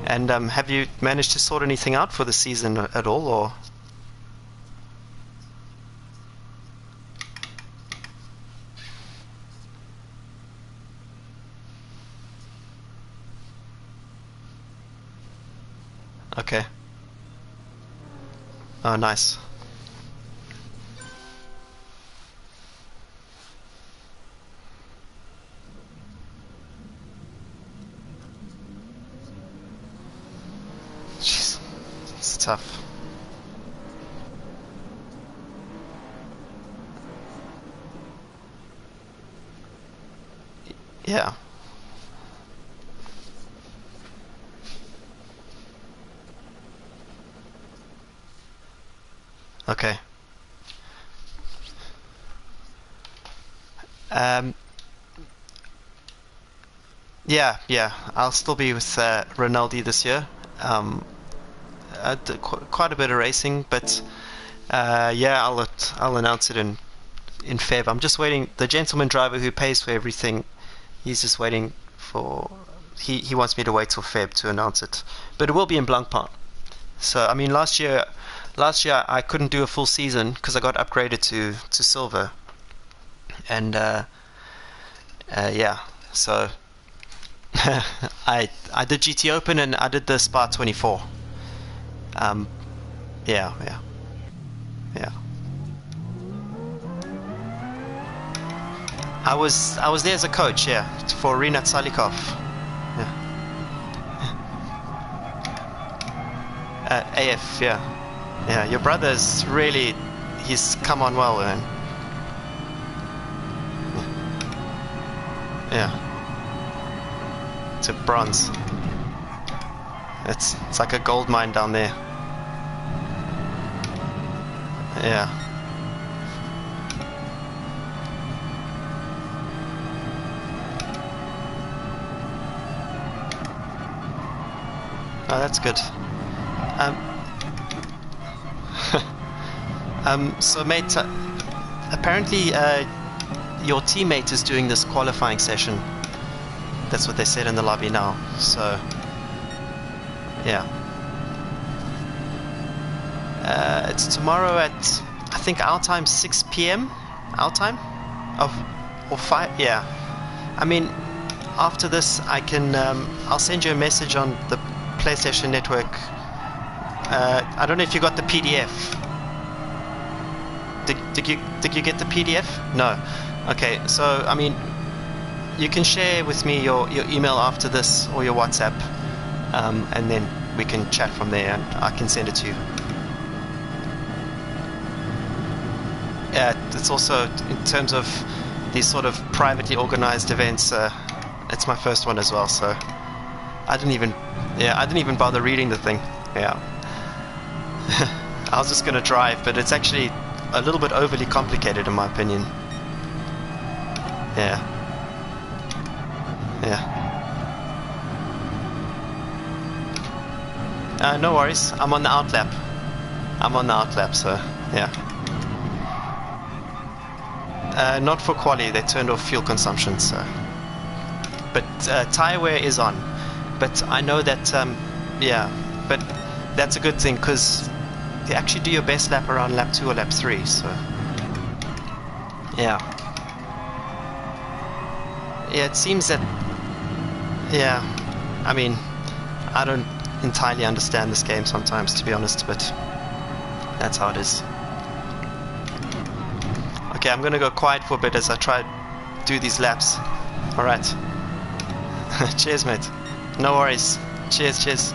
And have you managed to sort anything out for the season at all, or? Okay. Oh, nice. tough. Yeah. Okay. Yeah. I'll still be with Rinaldi this year. I did quite a bit of racing, but yeah, I'll announce it in Feb. I'm just waiting. The gentleman driver who pays for everything, he's just waiting for. He wants me to wait till Feb to announce it, but it will be in Blancpain. So I mean, last year I couldn't do a full season because I got upgraded to silver, and yeah, so I did GT Open and I did the Spa 24. Yeah. I was there as a coach, yeah, for Rinat Salikov. Yeah. AF, yeah. Yeah, your brother's really, he's come on well, man. Yeah. To bronze. It's like a gold mine down there. Yeah. Oh, that's good. So mate, apparently your teammate is doing this qualifying session. That's what they said in the lobby now. So, yeah. It's tomorrow at, I think our time, 6 p.m. Our time? Or 5? Yeah. I mean, after this, I can, I'll send you a message on the PlayStation Network. I don't know if you got the PDF. Did you get the PDF? No. Okay, so I mean, you can share with me your email after this or your WhatsApp, and then we can chat from there, and I can send it to you. Yeah, it's also in terms of these sort of privately organized events. It's my first one as well, so I didn't even bother reading the thing. Yeah. I was just gonna drive, but it's actually a little bit overly complicated in my opinion. Yeah. No worries. I'm on the outlap. So yeah. Not for quali. They turned off fuel consumption. So, but tire wear is on. But I know that yeah. But that's a good thing because you actually do your best lap around lap 2 or lap 3. So yeah. Yeah, it seems that. Yeah. I mean, I don't entirely understand this game sometimes, to be honest, but that's how it is. Okay, I'm gonna go quiet for a bit as I try to do these laps. Alright. Cheers, mate. No worries. Cheers.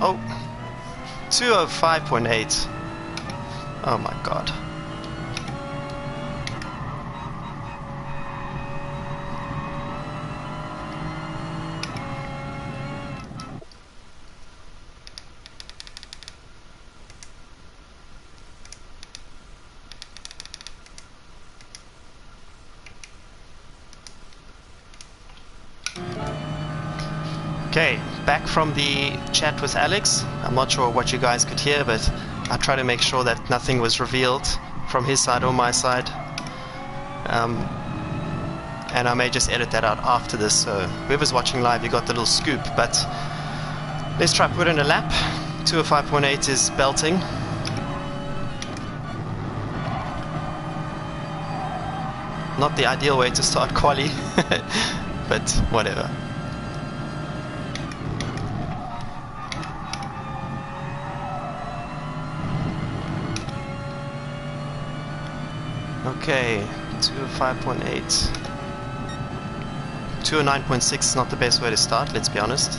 Oh, 205.8. Oh my god. Okay, back from the chat with Alex. I'm not sure what you guys could hear, but I try to make sure that nothing was revealed from his side or my side. And I may just edit that out after this, so whoever's watching live, you got the little scoop. But let's try put in a lap. 205.8 is belting. Not the ideal way to start quali, but whatever. Okay, 205.8. 209.6 is not the best way to start, let's be honest.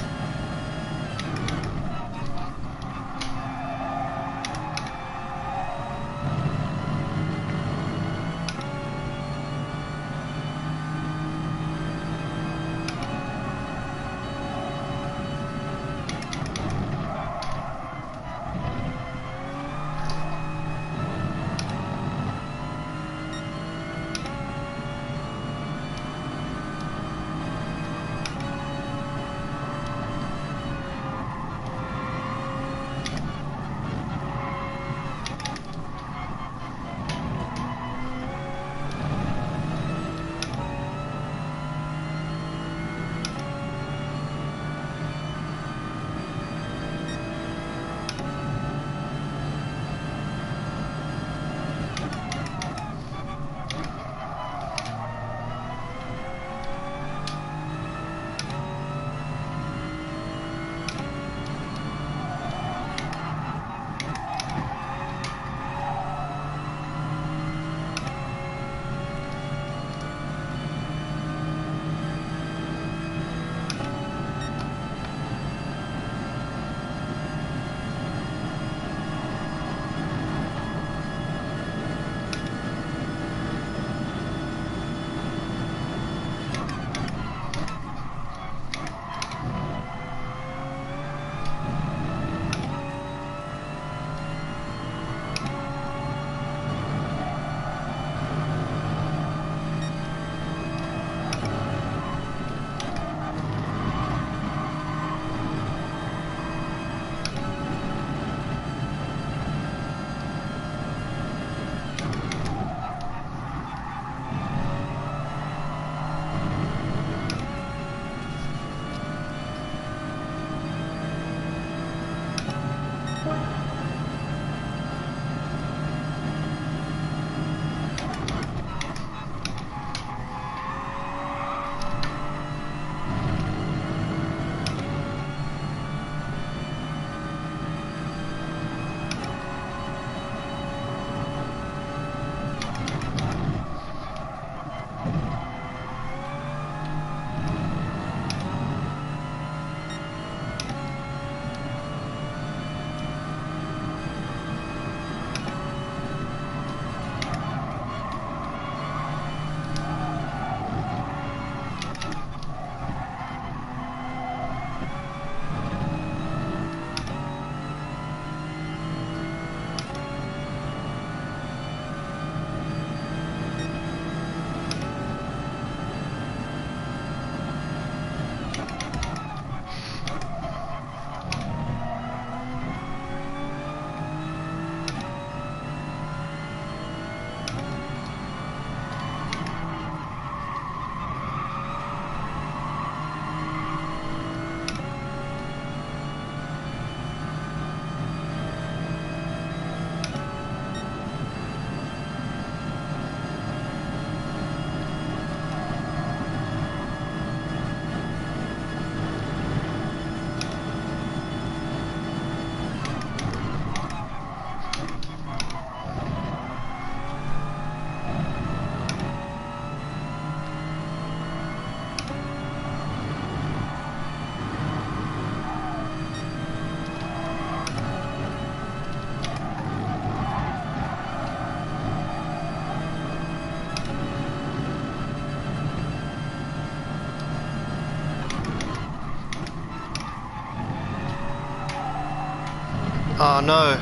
Oh no,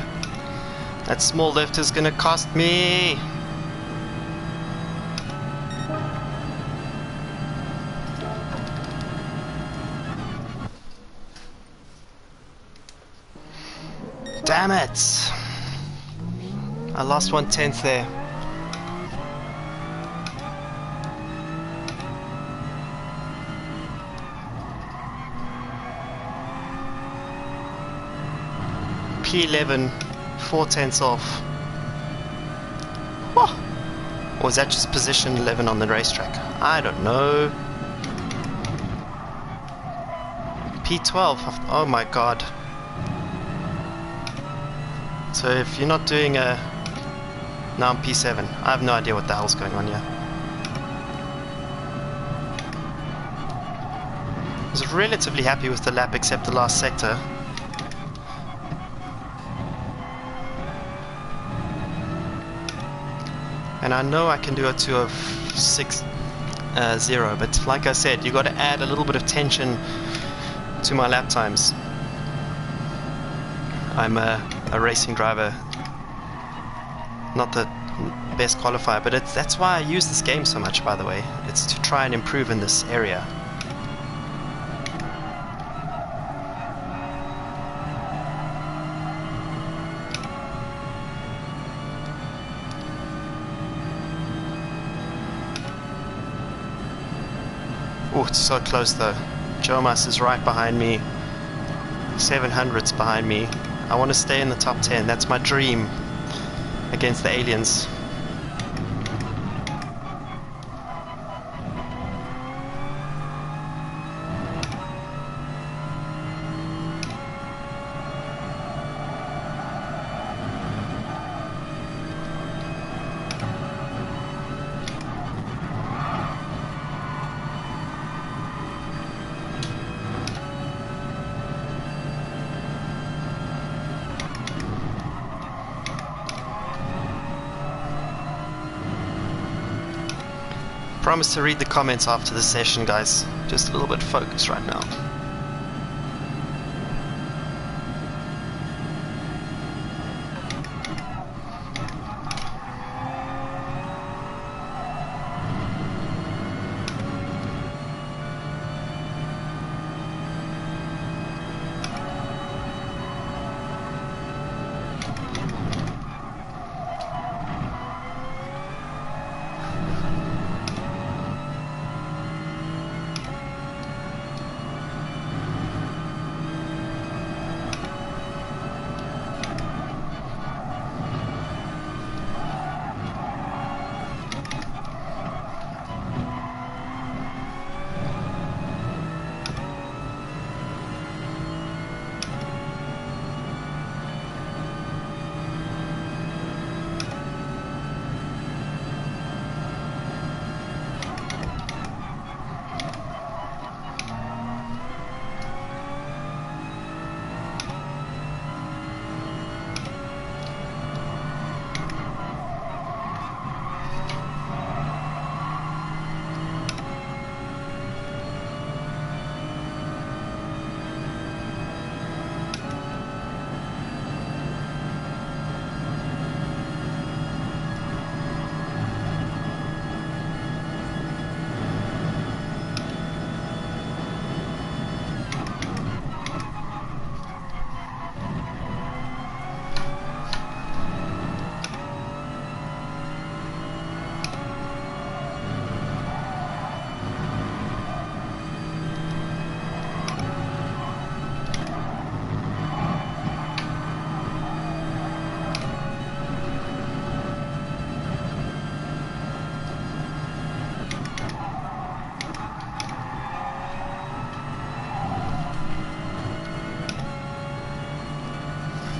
that small lift is gonna cost me. Damn it! I lost 1/10 there. P11, 4/10 off. Whoa. Or is that just position 11 on the racetrack? I don't know. P12, oh my god. So if you're not doing a... Now I'm P7. I have no idea what the hell's going on here. I was relatively happy with the lap except the last sector. And I know I can do a 2:06.0, but like I said, you got to add a little bit of tension to my lap times. I'm a racing driver, not the best qualifier, but that's why I use this game so much, by the way. It's to try and improve in this area. Oh, it's so close though. Jomas is right behind me. 700's behind me. I want to stay in the top 10. That's my dream against the aliens. Promise to read the comments after the session, guys. Just a little bit focused right now.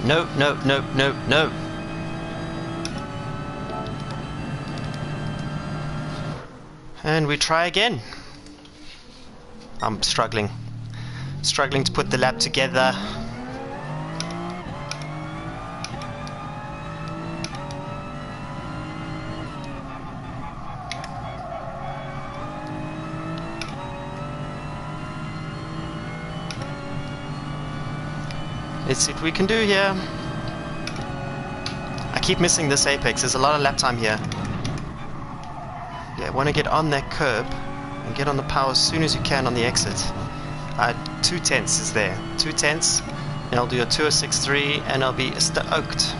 No, no, no, no, no. And we try again. I'm struggling to put the lap together. Let's see what we can do here. I keep missing this apex. There's a lot of lap time here. Yeah, want to get on that curb and get on the power as soon as you can on the exit. 2/10 is there. 2/10, and I'll do a 2:06.3 and I'll be stoked.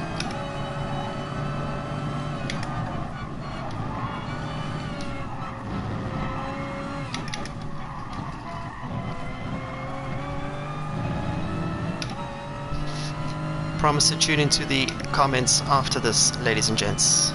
promise to tune into the comments after this, ladies and gents.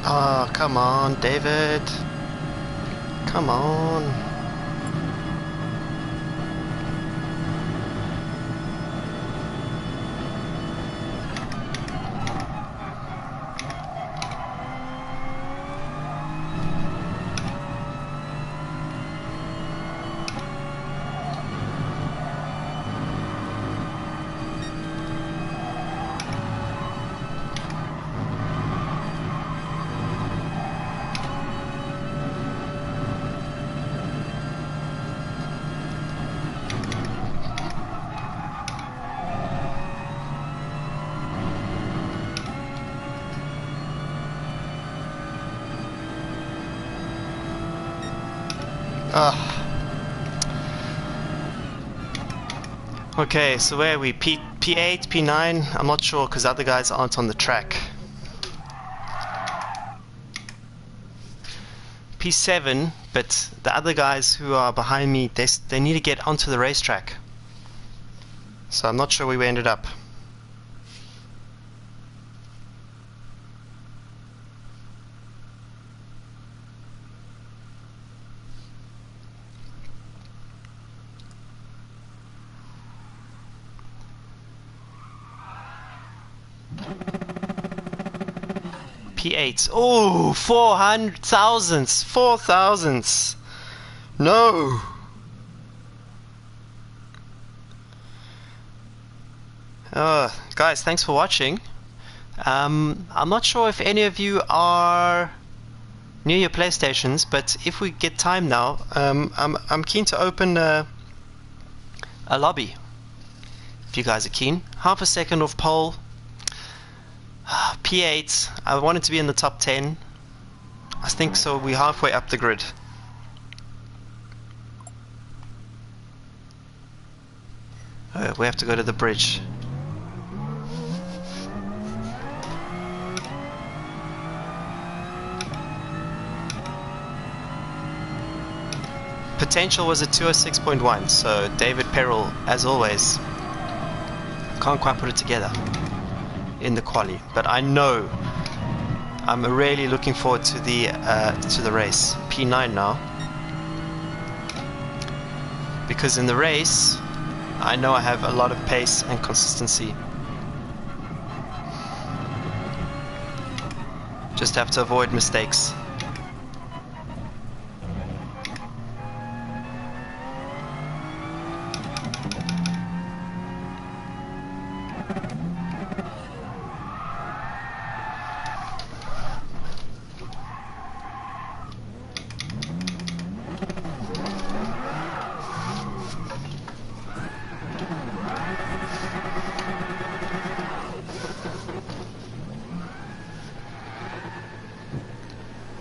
Oh, come on, David. Come on. Okay, so where are we? P8, P9? I'm not sure because other guys aren't on the track. P7, but the other guys who are behind me, they need to get onto the racetrack. So I'm not sure where we ended up. P8. Oh, 400 thousandths. 4 thousandths. No. Guys, thanks for watching. I'm not sure if any of you are near your PlayStations, but if we get time now, I'm keen to open a lobby. If you guys are keen. Half a second off pole. P8. I wanted to be in the top 10. I think so. We're halfway up the grid. We have to go to the bridge. Potential was a 206.1, so David Perrell, as always, can't quite put it together in the quali. But I know I'm really looking forward to the race. P9 now, because in the race I know I have a lot of pace and consistency. Just have to avoid mistakes.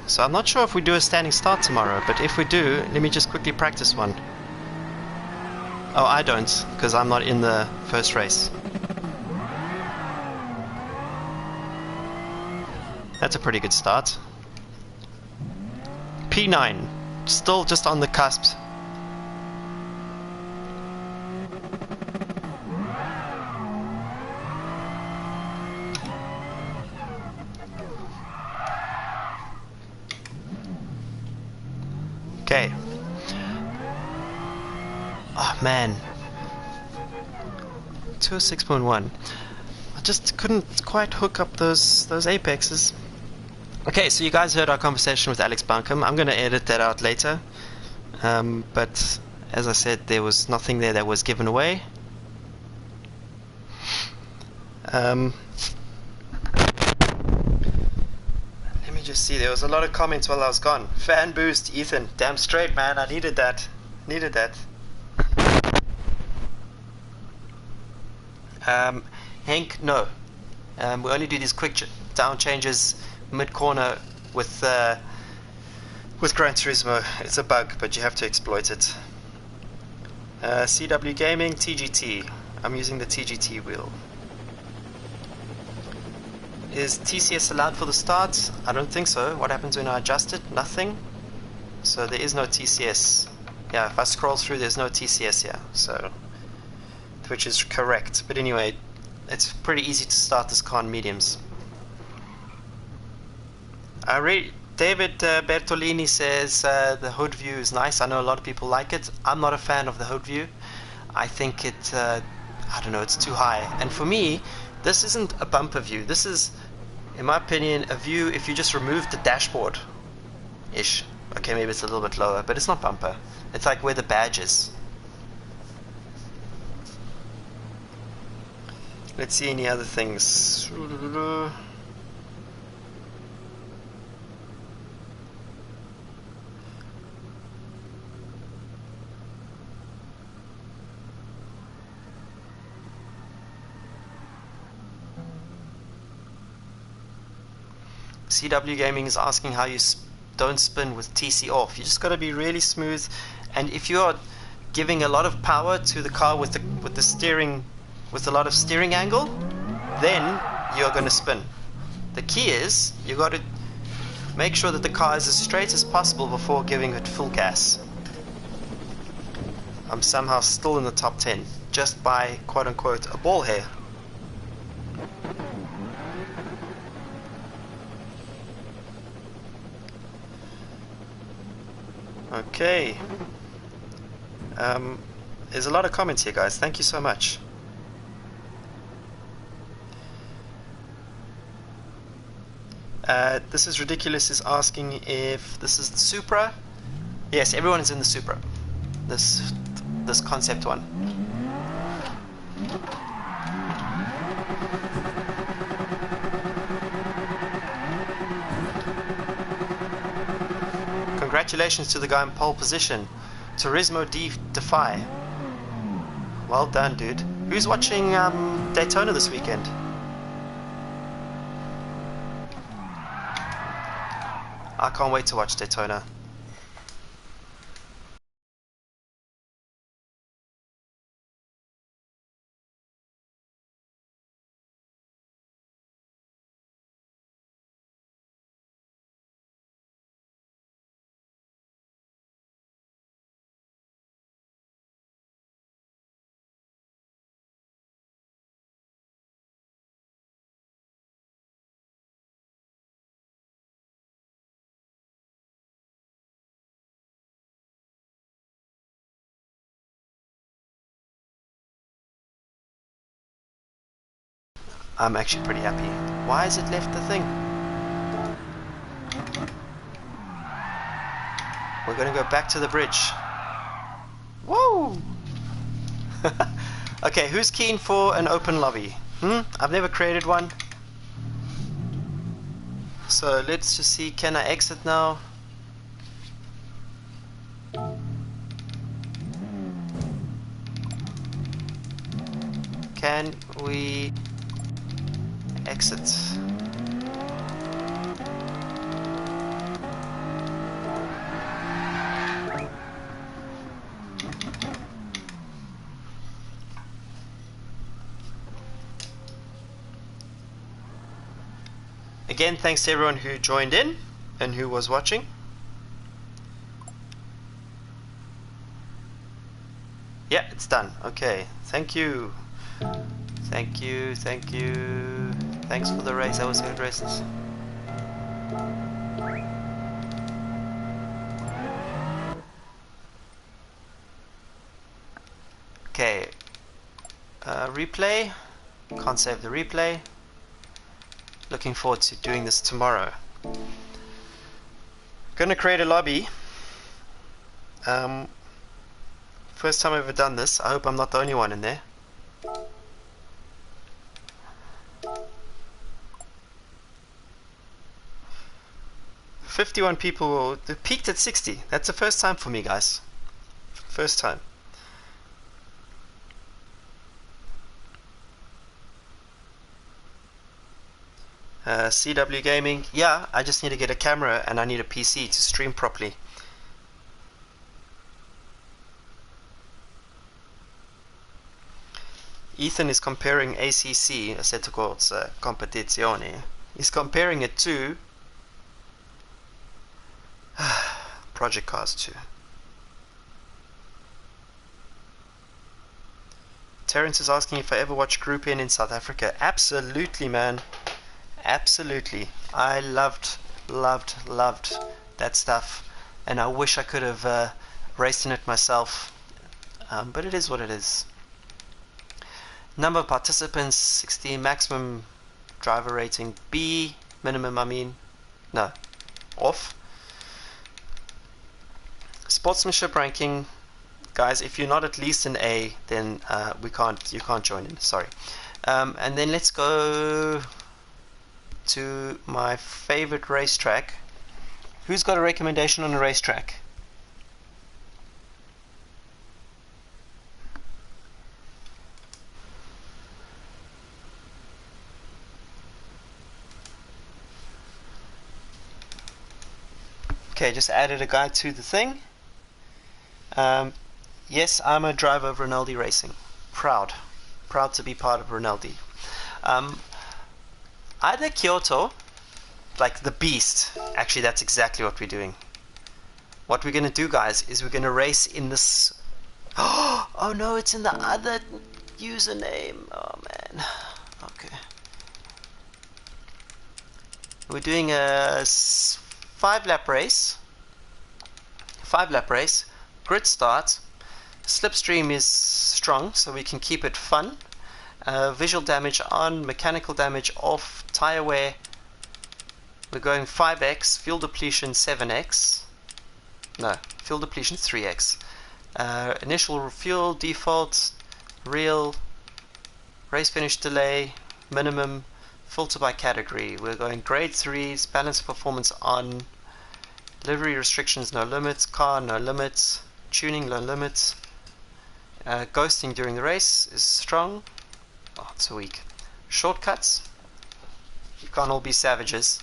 So I'm not sure if we do a standing start tomorrow, but if we do, let me just quickly practice one. Oh, I don't, because I'm not in the first race. That's a pretty good start. P9, still just on the cusp. Okay. Oh man. 206.1. I just couldn't quite hook up those apexes. Okay, so you guys heard our conversation with Alex Buncombe. I'm going to edit that out later. But as I said, there was nothing there that was given away. Just see, there was a lot of comments while I was gone. Fan boost, Ethan. Damn straight, man. I needed that. Needed that. Hank, no. We only do these quick down changes mid-corner with Gran Turismo. It's a bug, but you have to exploit it. CW Gaming, TGT. I'm using the TGT wheel. Is TCS allowed for the start? I don't think so. What happens when I adjust it? Nothing. So there is no TCS. Yeah, if I scroll through, there's no TCS here. So, which is correct. But anyway, it's pretty easy to start this car on mediums. David Bertolini says the hood view is nice. I know a lot of people like it. I'm not a fan of the hood view. I think it, I don't know, it's too high. And for me, this isn't a bumper view. This is, in my opinion, a view if you just remove the dashboard-ish. Okay, maybe it's a little bit lower, but it's not bumper. It's like where the badge is. Let's see any other things. CW Gaming is asking how you don't spin with TC off. You just got to be really smooth, and if you are giving a lot of power to the car with the steering, with a lot of steering angle, then you're going to spin. The key is you got to make sure that the car is as straight as possible before giving it full gas. I'm somehow still in the top 10 just by quote unquote a ball hair. Okay. There's a lot of comments here, guys. Thank you so much. This is ridiculous is asking if this is the Supra. Yes, everyone is in the Supra. This concept one. Congratulations to the guy in pole position, Turismo Defy. Well done, dude. Who's watching Daytona this weekend? I can't wait to watch Daytona. I'm actually pretty happy. Why has it left the thing? We're gonna go back to the bridge. Whoa! Okay, who's keen for an open lobby? I've never created one. So let's just see, can I exit now? Can we exit? Again, thanks to everyone who joined in and who was watching. Yeah, it's done. Okay, thank you. Thank you, thank you. Thanks for the race. I was good races. Okay. Replay. Can't save the replay. Looking forward to doing this tomorrow. Gonna create a lobby. First time I've ever done this. I hope I'm not the only one in there. "51 people." They peaked at 60. That's the first time for me, guys. First time. CW Gaming. Yeah, I just need to get a camera and I need a PC to stream properly. Ethan is comparing ACC, Assetto Corsa Competizione. He's comparing it to Project Cars 2. Terence is asking if I ever watched Group N in South Africa. Absolutely, man. Absolutely. I loved that stuff, and I wish I could have raced in it myself, but it is what it is. Number of participants 16, maximum driver rating B, minimum no, off. Sportsmanship ranking, guys, if you're not at least an A, then you can't join in, sorry. And then let's go to my favorite racetrack. Who's got a recommendation on a racetrack? Okay, just added a guy to the thing. Yes, I'm a driver of Rinaldi Racing. Proud to be part of Rinaldi. Either Kyoto, like the beast. Actually, that's exactly what we're doing. What we're going to do, guys, is we're going to race in this... Oh no, it's in the other username. Oh man. Okay. We're doing a 5-lap race. 5-lap race. Grid start. Slipstream is strong, so we can keep it fun. Visual damage on, mechanical damage off, tire wear. We're going 5x, fuel depletion 7x. No, fuel depletion 3x. Initial fuel, default, real, race finish delay, minimum, filter by category. We're going grade 3s, balance performance on, livery restrictions no limits, car no limits, tuning no limits. Ghosting during the race is strong. Oh, it's so weak. Shortcuts. You can't all be savages.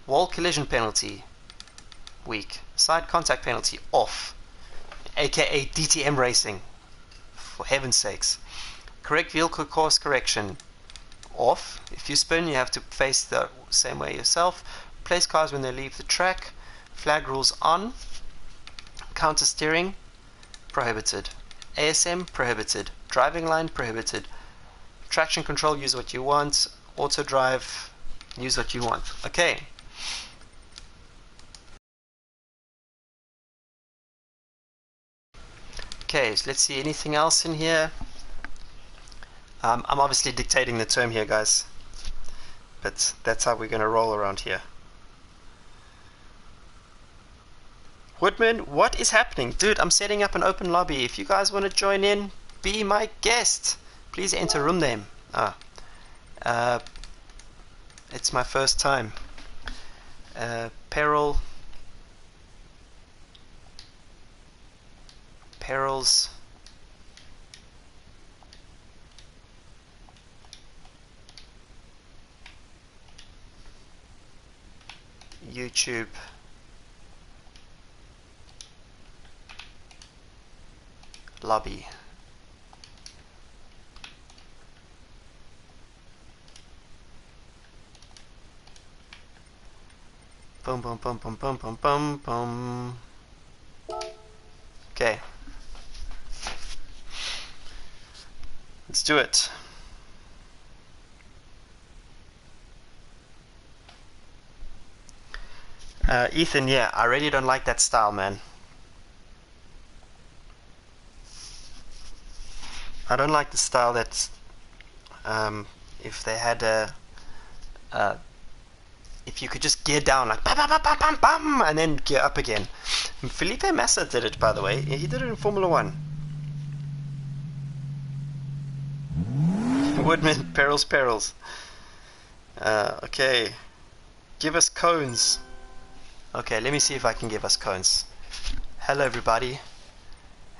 Wall collision penalty. Weak. Side contact penalty. Off. AKA DTM racing. For heaven's sakes. Correct vehicle course correction. Off. If you spin, you have to face the same way yourself. Place cars when they leave the track. Flag rules on. Counter steering. Prohibited. ASM prohibited. Driving line prohibited. Traction control, use what you want. Auto drive, use what you want. Okay. Okay, so let's see anything else in here. I'm obviously dictating the term here, guys. But that's how we're going to roll around here. Woodman, what is happening? Dude, I'm setting up an open lobby. If you guys want to join in, be my guest. Please enter room name. It's my first time. Perils. YouTube. Lobby. Boom, boom, boom, boom, boom, boom, boom, boom. Okay. Let's do it. Ethan, yeah, I really don't like that style, man. I don't like the style that's, if they had a, if you could just gear down like bam, bam, bam, bam, bam, bam, and then gear up again. Felipe Massa did it, by the way. He did it in Formula 1. Woodman, perils. Okay. Give us cones. Okay, let me see if I can give us cones. Hello, everybody.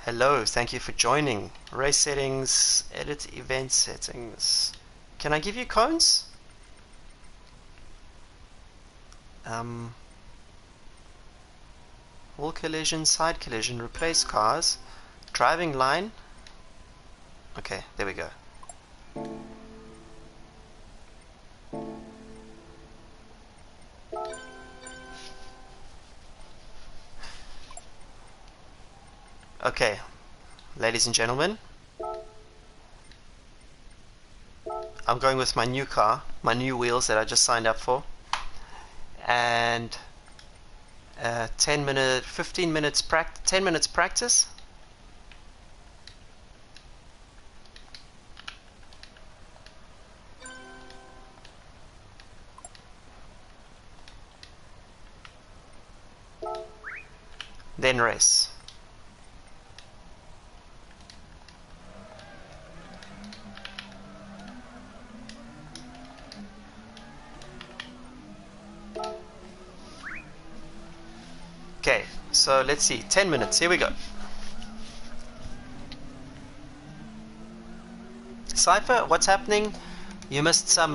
Hello, thank you for joining. Race settings, edit event settings. Can I give you cones? Wall collision, side collision, replace cars, driving line. Okay, there we go. Okay, ladies and gentlemen, I'm going with my new car, my new wheels that I just signed up for, and 10 minutes practice. Then race. Okay, so let's see, 10 minutes, here we go. Cypher, what's happening? You missed some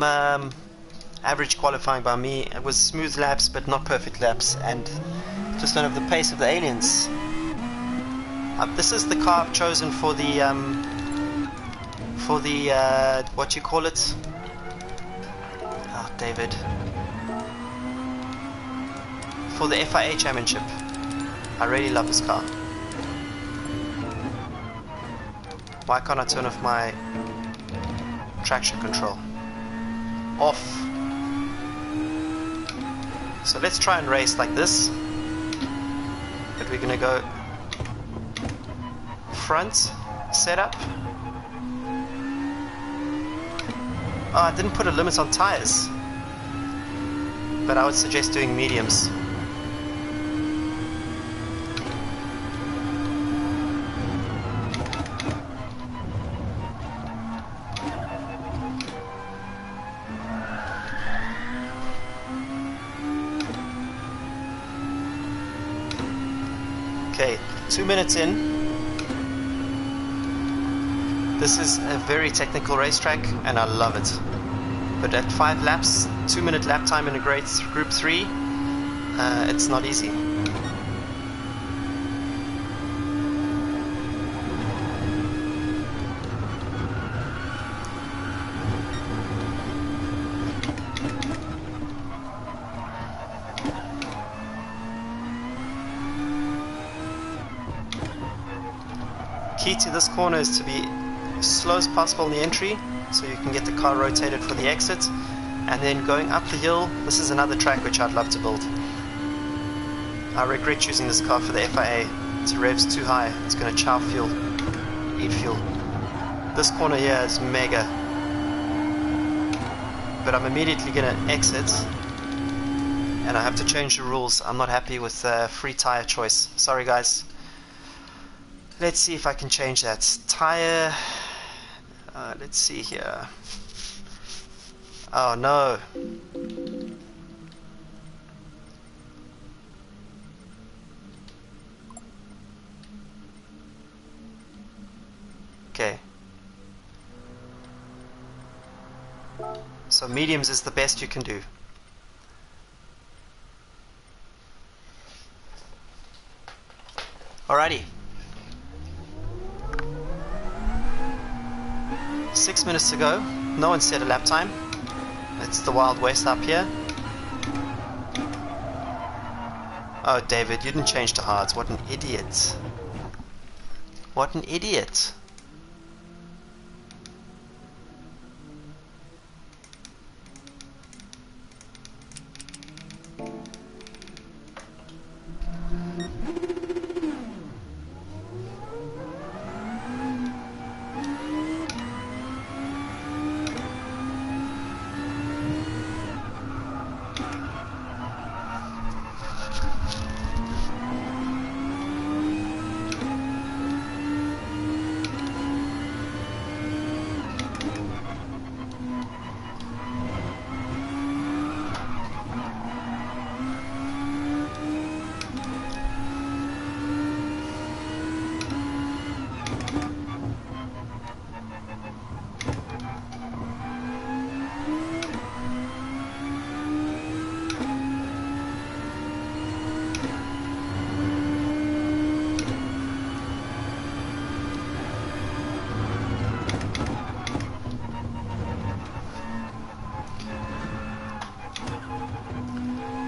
Average qualifying by me. It was smooth laps, but not perfect laps, and just don't have the pace of the aliens. This is the car I've chosen for the what you call it? Oh, David. For the FIA Championship. I really love this car. Why can't I turn off my traction control? Off. So let's try and race like this. But we're gonna go front setup. Oh, I didn't put a limit on tires, but I would suggest doing mediums. Okay, 2 minutes in. This is a very technical racetrack and I love it. But at 5 laps, 2-minute lap time in a Group 3, it's not easy. Key to this corner is to be as slow as possible in the entry, so you can get the car rotated for the exit, and then going up the hill. This is another track which I'd love to build. I regret choosing this car for the FIA. Its revs too high, it's going to chow fuel, eat fuel. This corner here is mega, but I'm immediately going to exit, and I have to change the rules. I'm not happy with free tire choice. Sorry guys. Let's see if I can change that. Tire, let's see here. Oh no. Okay. So mediums is the best you can do. Alrighty. 6 minutes to go. No one set a lap time. It's the Wild West up here. Oh, David, you didn't change to hards. What an idiot. What an idiot.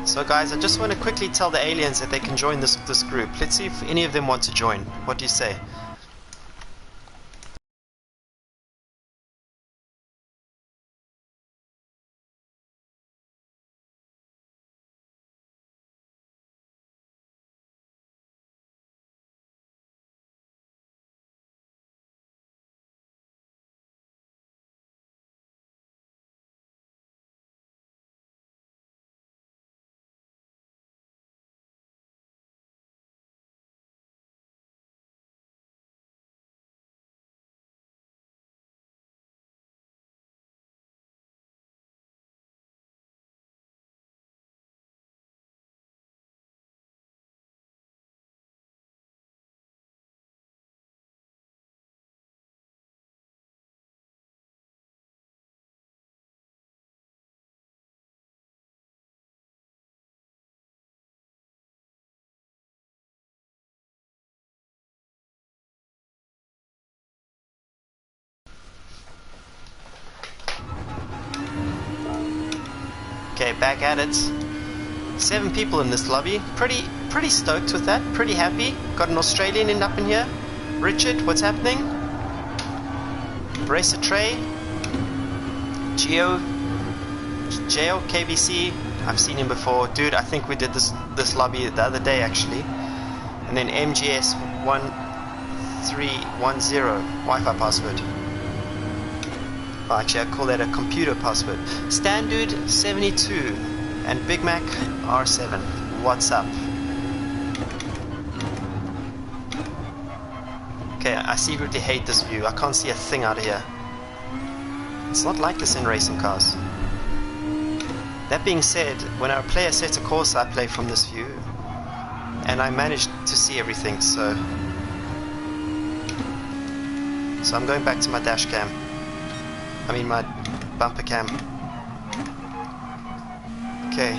So guys, I just want to quickly tell the aliens that they can join this group. Let's see if any of them want to join. What do you say? Okay, back at it. 7 people in this lobby. Pretty stoked with that. Pretty happy. Got an Australian end up in here. Richard, what's happening? Bracer Trey. Geo KBC. I've seen him before. Dude, I think we did this lobby the other day actually. And then MGS 1310 Wi-Fi password. Well, actually, I call that a computer password. Standard 72 and Big Mac R7. What's up? Okay, I secretly hate this view. I can't see a thing out of here. It's not like this in racing cars. That being said, when I play a set of course, I play from this view, and I managed to see everything. So I'm going back to my dash cam. I mean my bumper cam. Okay.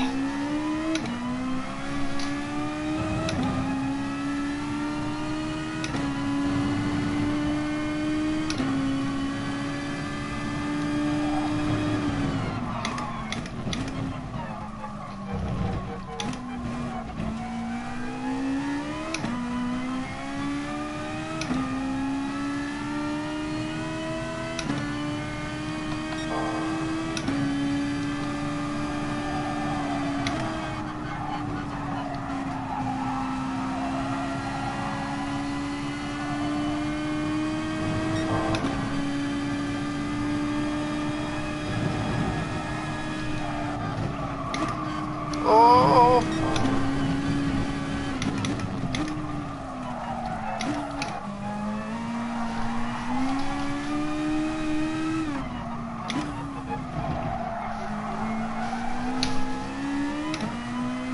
Oh!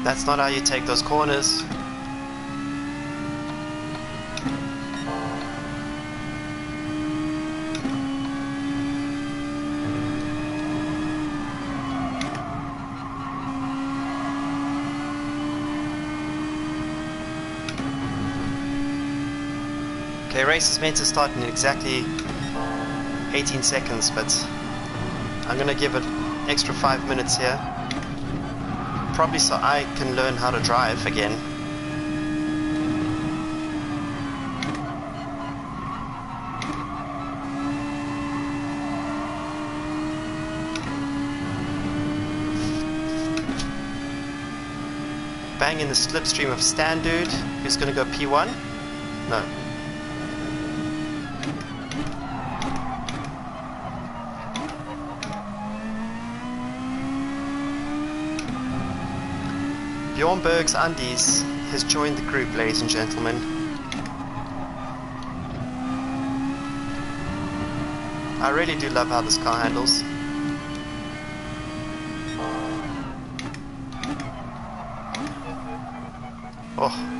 That's not how you take those corners. Okay, race is meant to start in exactly 18 seconds, but I'm gonna give it extra 5 minutes here. Probably so I can learn how to drive again. Bang in the slipstream of Standard, who's gonna go P1? No. Bjornberg's Undies has joined the group, ladies and gentlemen. I really do love how this car handles. Oh.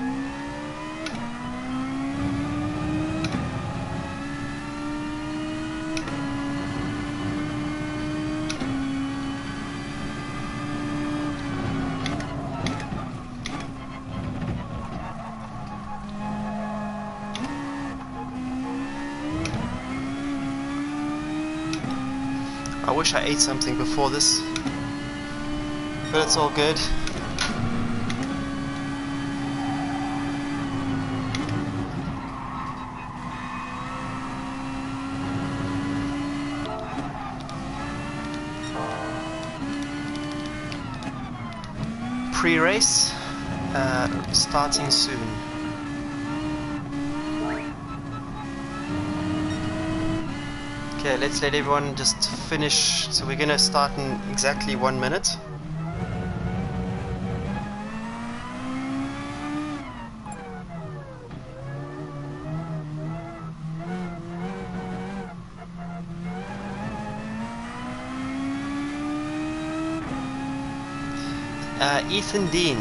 I wish I ate something before this, but it's all good. Pre-race, starting soon. Okay, let's let everyone just finish. So we're gonna start in exactly 1 minute. Ethan Dean.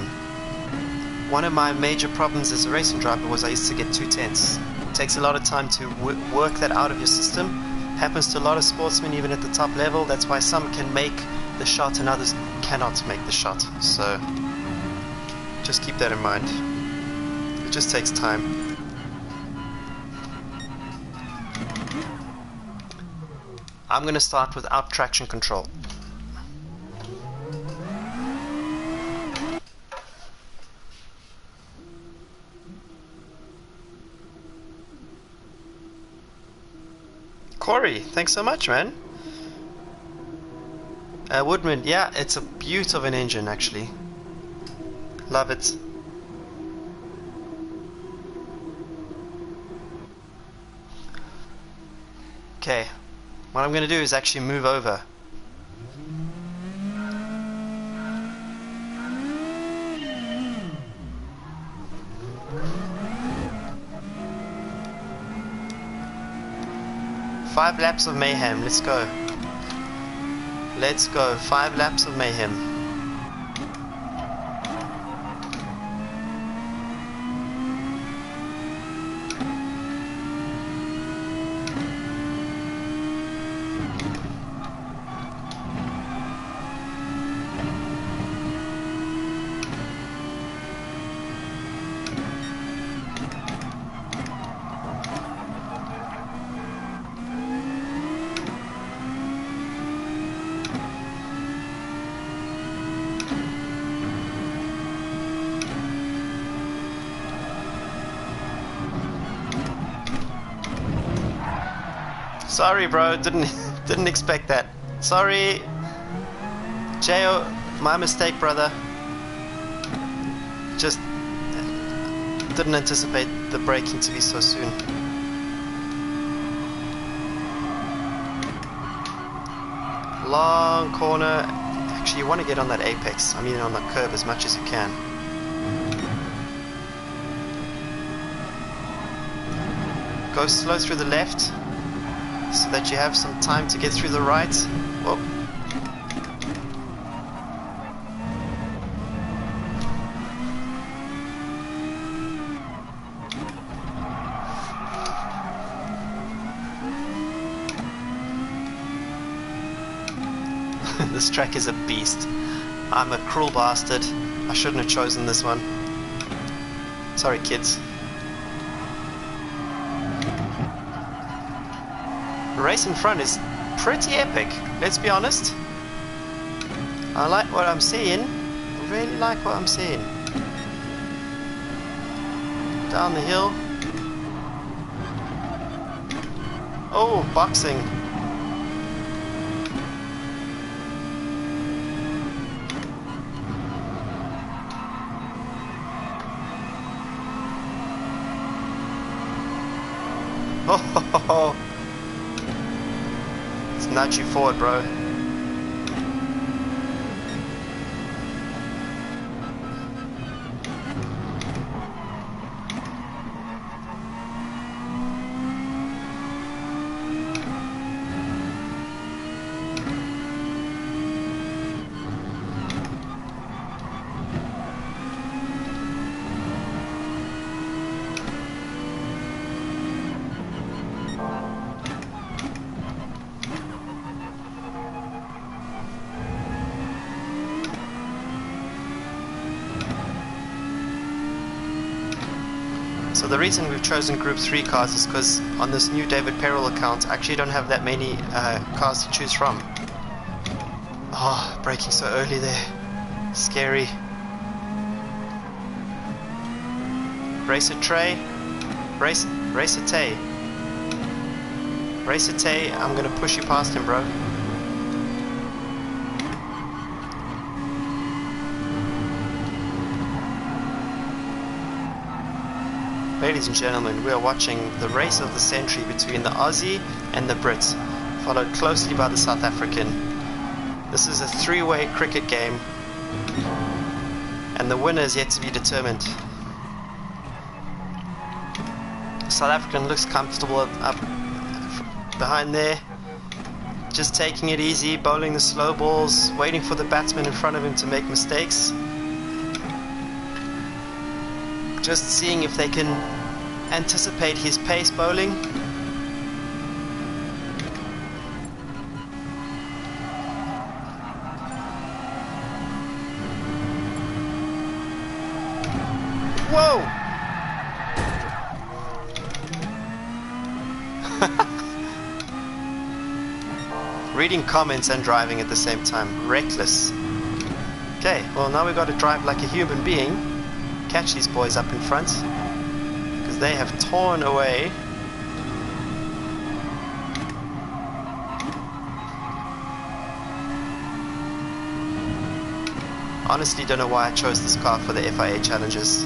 One of my major problems as a racing driver was I used to get too tense. It takes a lot of time to work that out of your system. Happens to a lot of sportsmen, even at the top level. That's why some can make the shot and others cannot make the shot. So just keep that in mind. It just takes time. I'm going to start without traction control. Corey, thanks so much, man. Woodman, yeah, it's a beaut of an engine, actually. Love it. Okay, what I'm going to do is actually move over. Five laps of mayhem, let's go. Let's go, 5 laps of mayhem. Sorry, bro. Didn't expect that. Sorry, Jo. My mistake, brother. Just didn't anticipate the braking to be so soon. Long corner. Actually, you want to get on that apex. I mean, on the curve as much as you can. Go slow through the left, so that you have some time to get through the right. Whoa. This track is a beast. I'm a cruel bastard. I shouldn't have chosen this one. Sorry, kids. The race in front is pretty epic, let's be honest. I like what I'm seeing. I really like what I'm seeing. Down the hill. Oh, boxing. Oh, it's nudge you forward, bro. So the reason we've chosen Group 3 cars is because on this new David Perel account I actually don't have that many cars to choose from. Oh, braking so early there. Scary. Racer Trey. Racer Tay. Racer Tay, I'm gonna push you past him, bro. Ladies and gentlemen, we are watching the race of the century between the Aussie and the Brit, followed closely by the South African. This is a three-way cricket game, and the winner is yet to be determined. South African looks comfortable up behind there, just taking it easy, bowling the slow balls, waiting for the batsman in front of him to make mistakes. Just seeing if they can anticipate his pace bowling. Whoa! Reading comments and driving at the same time. Reckless. Okay, well now we've got to drive like a human being. Catch these boys up in front, because they have torn away. Honestly, don't know why I chose this car for the FIA challenges.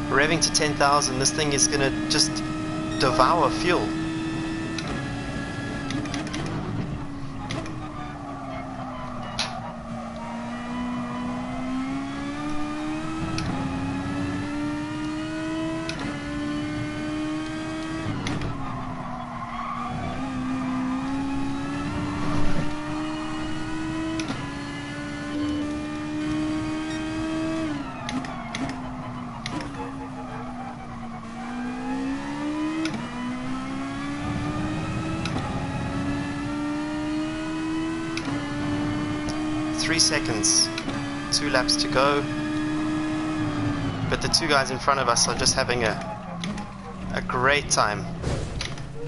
Revving to 10,000, this thing is gonna just devour fuel. Seconds, 2 laps to go, but the 2 guys in front of us are just having a great time.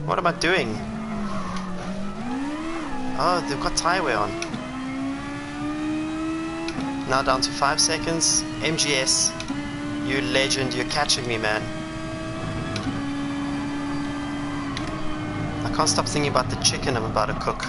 What am I doing? Oh, they've got tyre wear on. Now down to 5 seconds. MGS, you legend, you're catching me, man. I can't stop thinking about the chicken I'm about to cook.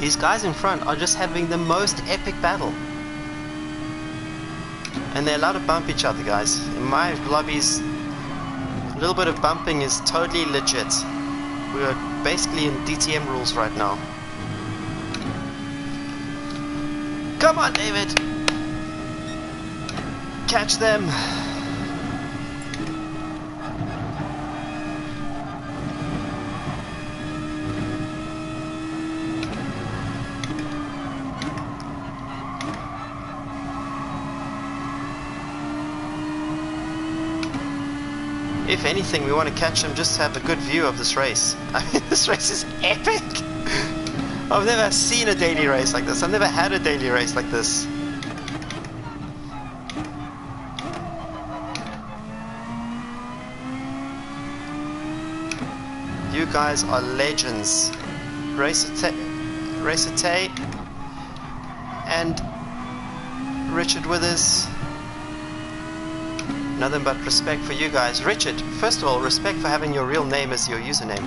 These guys in front are just having the most epic battle. And they're allowed to bump each other, guys. In my lobbies, a little bit of bumping is totally legit. We are basically in DTM rules right now. Come on, David! Catch them! If anything, we want to catch them just to have a good view of this race. I mean, this race is epic! I've never seen a daily race like this. I've never had a daily race like this. You guys are legends. Racer Tay and Richard Withers. Nothing but respect for you guys. Richard, first of all, respect for having your real name as your username.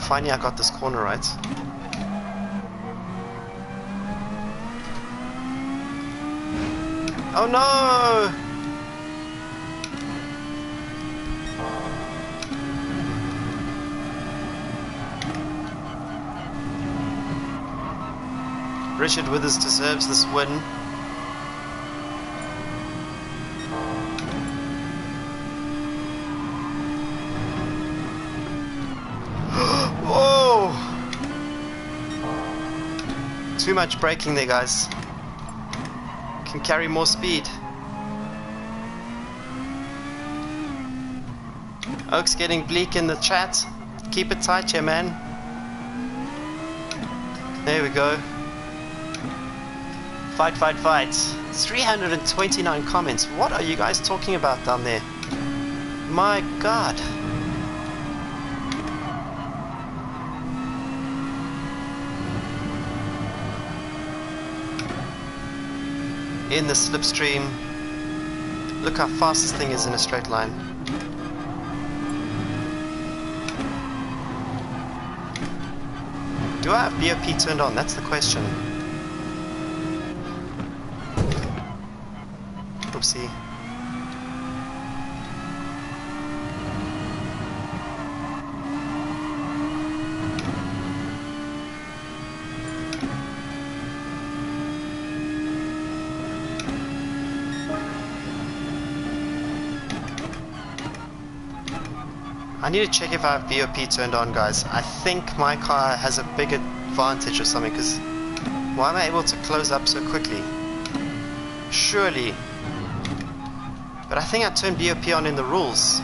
Finally, I got this corner right. Oh no! Richard Withers deserves this win. Whoa! Too much braking there, guys. Can carry more speed. Oak's getting bleak in the chat. Keep it tight here, man. There we go. Fight, fight, fight. 329 comments. What are you guys talking about down there? My God. In the slipstream. Look how fast this thing is in a straight line. Do I have BOP turned on? That's the question. Oopsie. I need to check if I have BOP turned on, guys. I think my car has a big advantage or something, because Why am I able to close up so quickly? Surely. But I think I turned BOP on in the rules.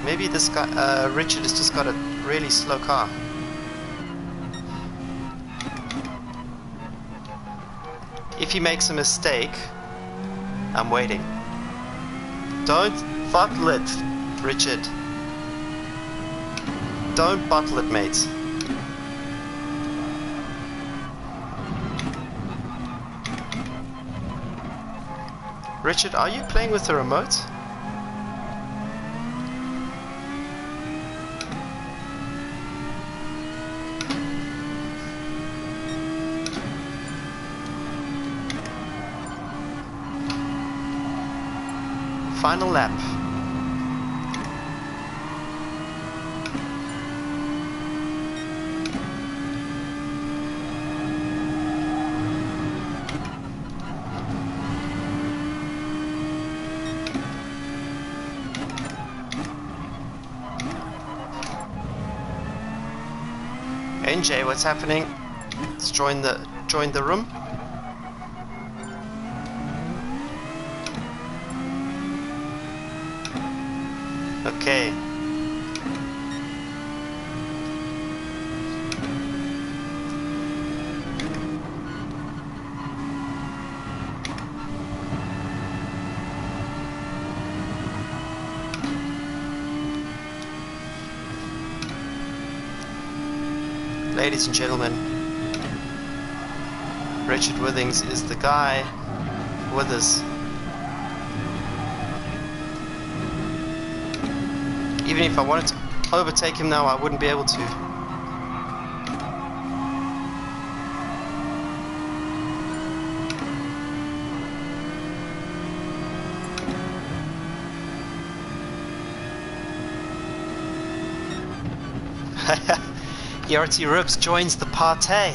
Maybe this guy, Richard, has just got a really slow car. If he makes a mistake, I'm waiting. Don't bottle it, Richard. Don't bottle it, mate. Richard, are you playing with the remote? Final lap. NJ, what's happening? Let's join the room. Okay. Ladies and gentlemen, Richard Withings is the guy with us. Even if I wanted to overtake him now, I wouldn't be able to. ERT Ribs joins the party.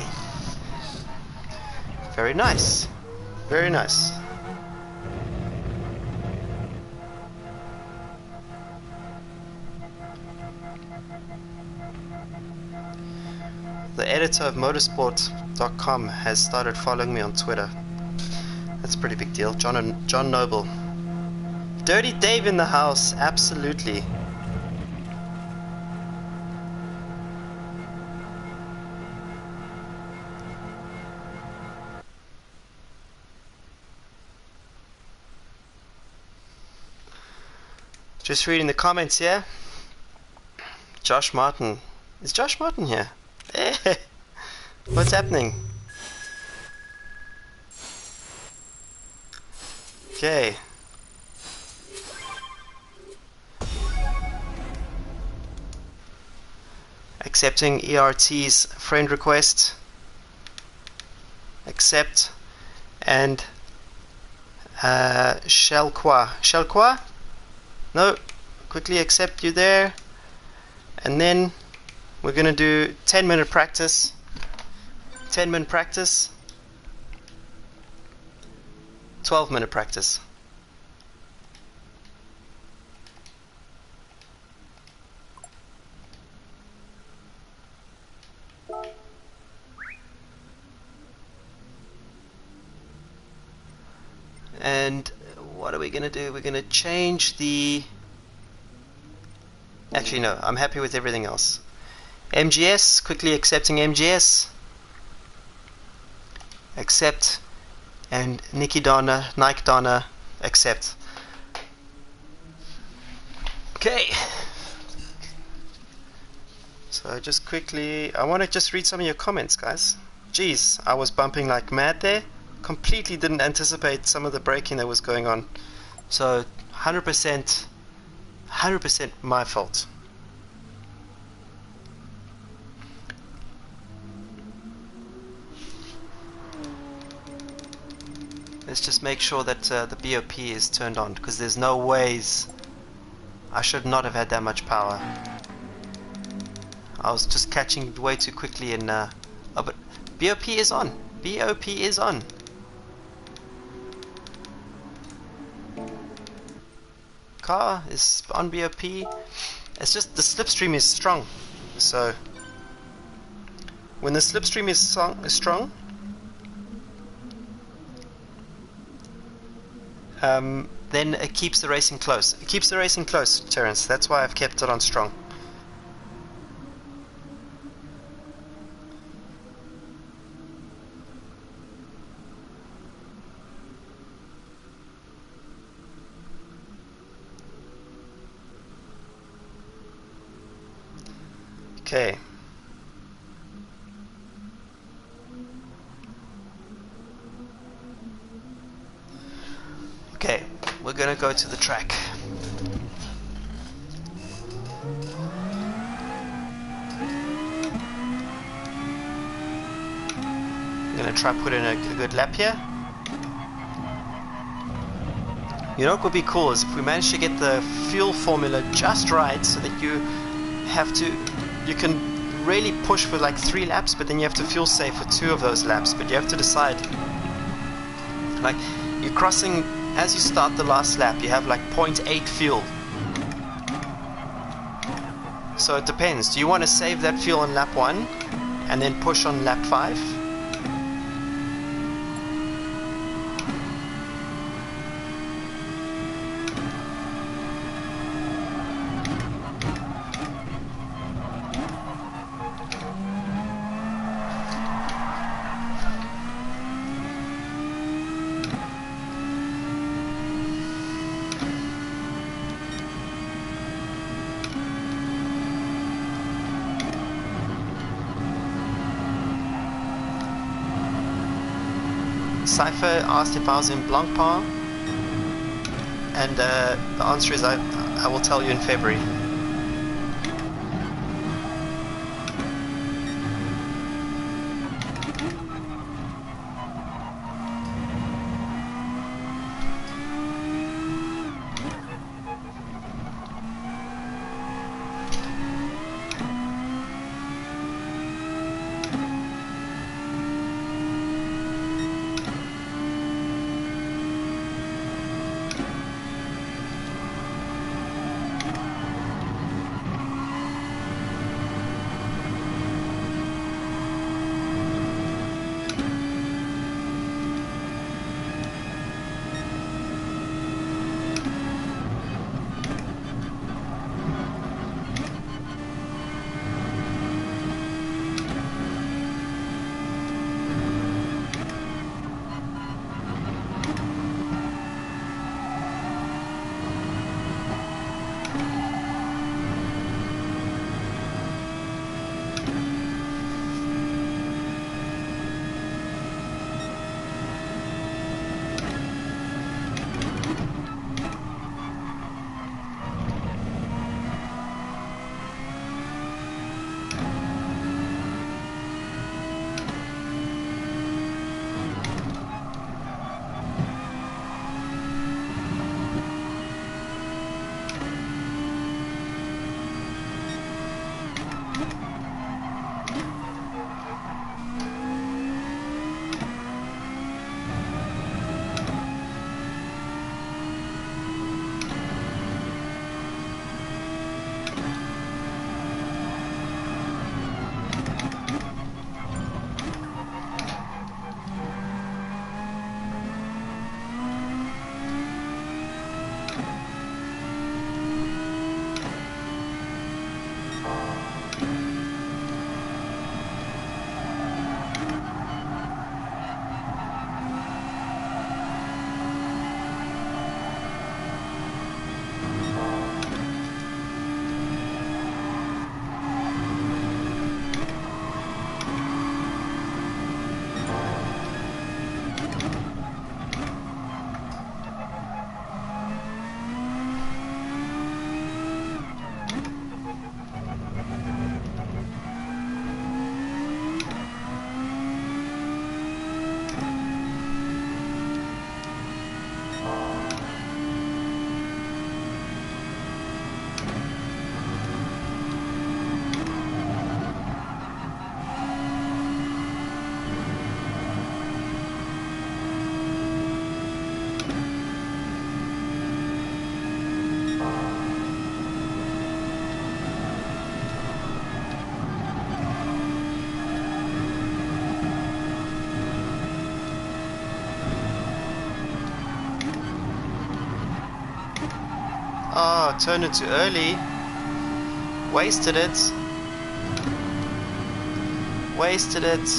Very nice. Very nice. The editor of motorsport.com has started following me on Twitter. That's a pretty big deal. John Noble. Dirty Dave in the house, absolutely. Just reading the comments here. Josh Martin. Is Josh Martin here? Hey, what's happening? Okay. Accepting ERT's friend request. Accept. And Shelqua? No, quickly accept you there. And then we're going to do 10-minute practice. 10-minute practice. 12-minute practice. And what are we going to do? We're going to change the... Actually, no, I'm happy with everything else. MGS, quickly accepting MGS. Accept. And Nike Donna, accept. Okay. So just quickly, I want to just read some of your comments, guys. Jeez, I was bumping like mad there. Completely didn't anticipate some of the braking that was going on. So 100% my fault. Let's just make sure that the BOP is turned on, because there's no ways I should not have had that much power. I was just catching way too quickly and oh, but BOP is on. BOP is on. Car is on BOP. It's just the slipstream is strong. So when the slipstream is strong, then it keeps the racing close. It keeps the racing close, Terence. That's why I've kept it on strong. Okay. Okay, we're gonna go to the track. I'm gonna try put in a good lap here. You know what would be cool is if we manage to get the fuel formula just right so that you can really push for like 3 laps, but then you have to fuel save for 2 of those laps. But you have to decide, like, you're crossing, as you start the last lap, you have like 0.8 fuel. So it depends. Do you want to save that fuel on lap 1 and then push on lap 5? Cypher asked if I was in Blancpain, and the answer is I will tell you in February. Oh, turned it too early. Wasted it. Wasted it.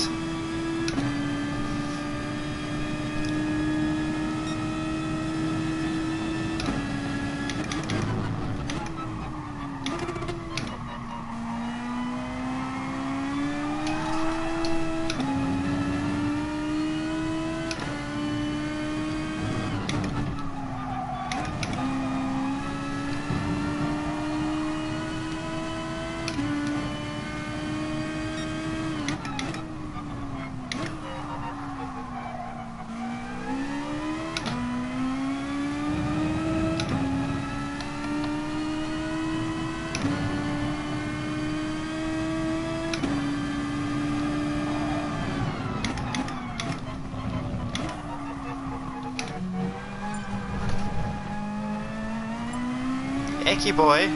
Eki boy,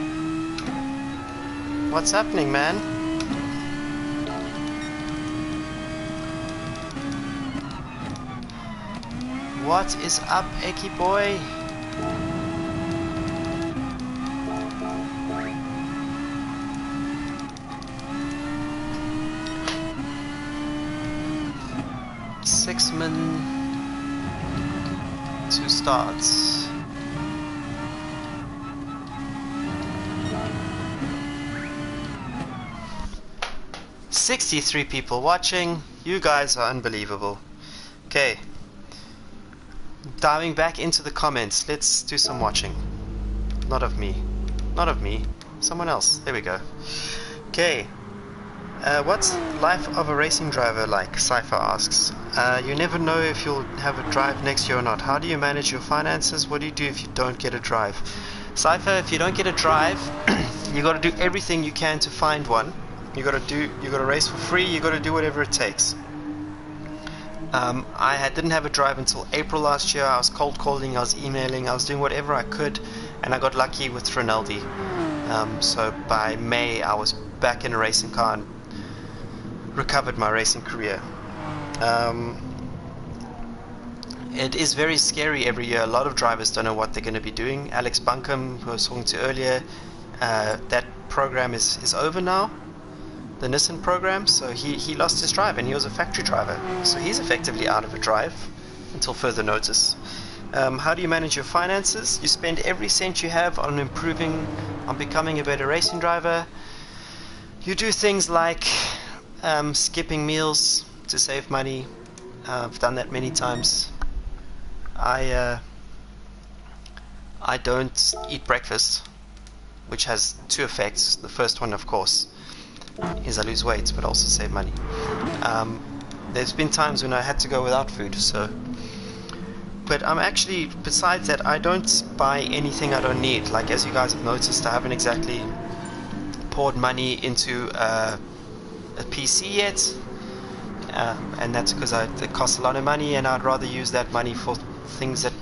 what's happening, man? What is up, Eki boy? Sixman, 2 starts. 63 people watching. You guys are unbelievable. Okay. Diving back into the comments. Let's do some watching. Not of me. Not of me. Someone else. There we go. Okay. What's life of a racing driver like? Cypher asks. You never know if you'll have a drive next year or not. How do you manage your finances? What do you do if you don't get a drive? Cypher, if you don't get a drive, you got to do everything you can to find one. You got to race for free. You got to do whatever it takes. I didn't have a drive until April last year. I was cold calling, I was emailing, I was doing whatever I could, and I got lucky with Rinaldi. So by May, I was back in a racing car and recovered my racing career. It is very scary every year. A lot of drivers don't know what they're going to be doing. Alex Bunkum, who I was talking to earlier, that program is over now. The Nissan program, so he lost his drive and he was a factory driver, so he's effectively out of a drive until further notice. How do you manage your finances? You spend every cent you have on improving, on becoming a better racing driver. You do things like skipping meals to save money. I've done that many times. I don't eat breakfast, which has 2 effects. The first one, of course, is I lose weight, but also save money. There's been times when I had to go without food, but I'm actually, besides that, I don't buy anything I don't need. Like, as you guys have noticed, I haven't exactly poured money into a PC yet, and that's because it costs a lot of money, and I'd rather use that money for things that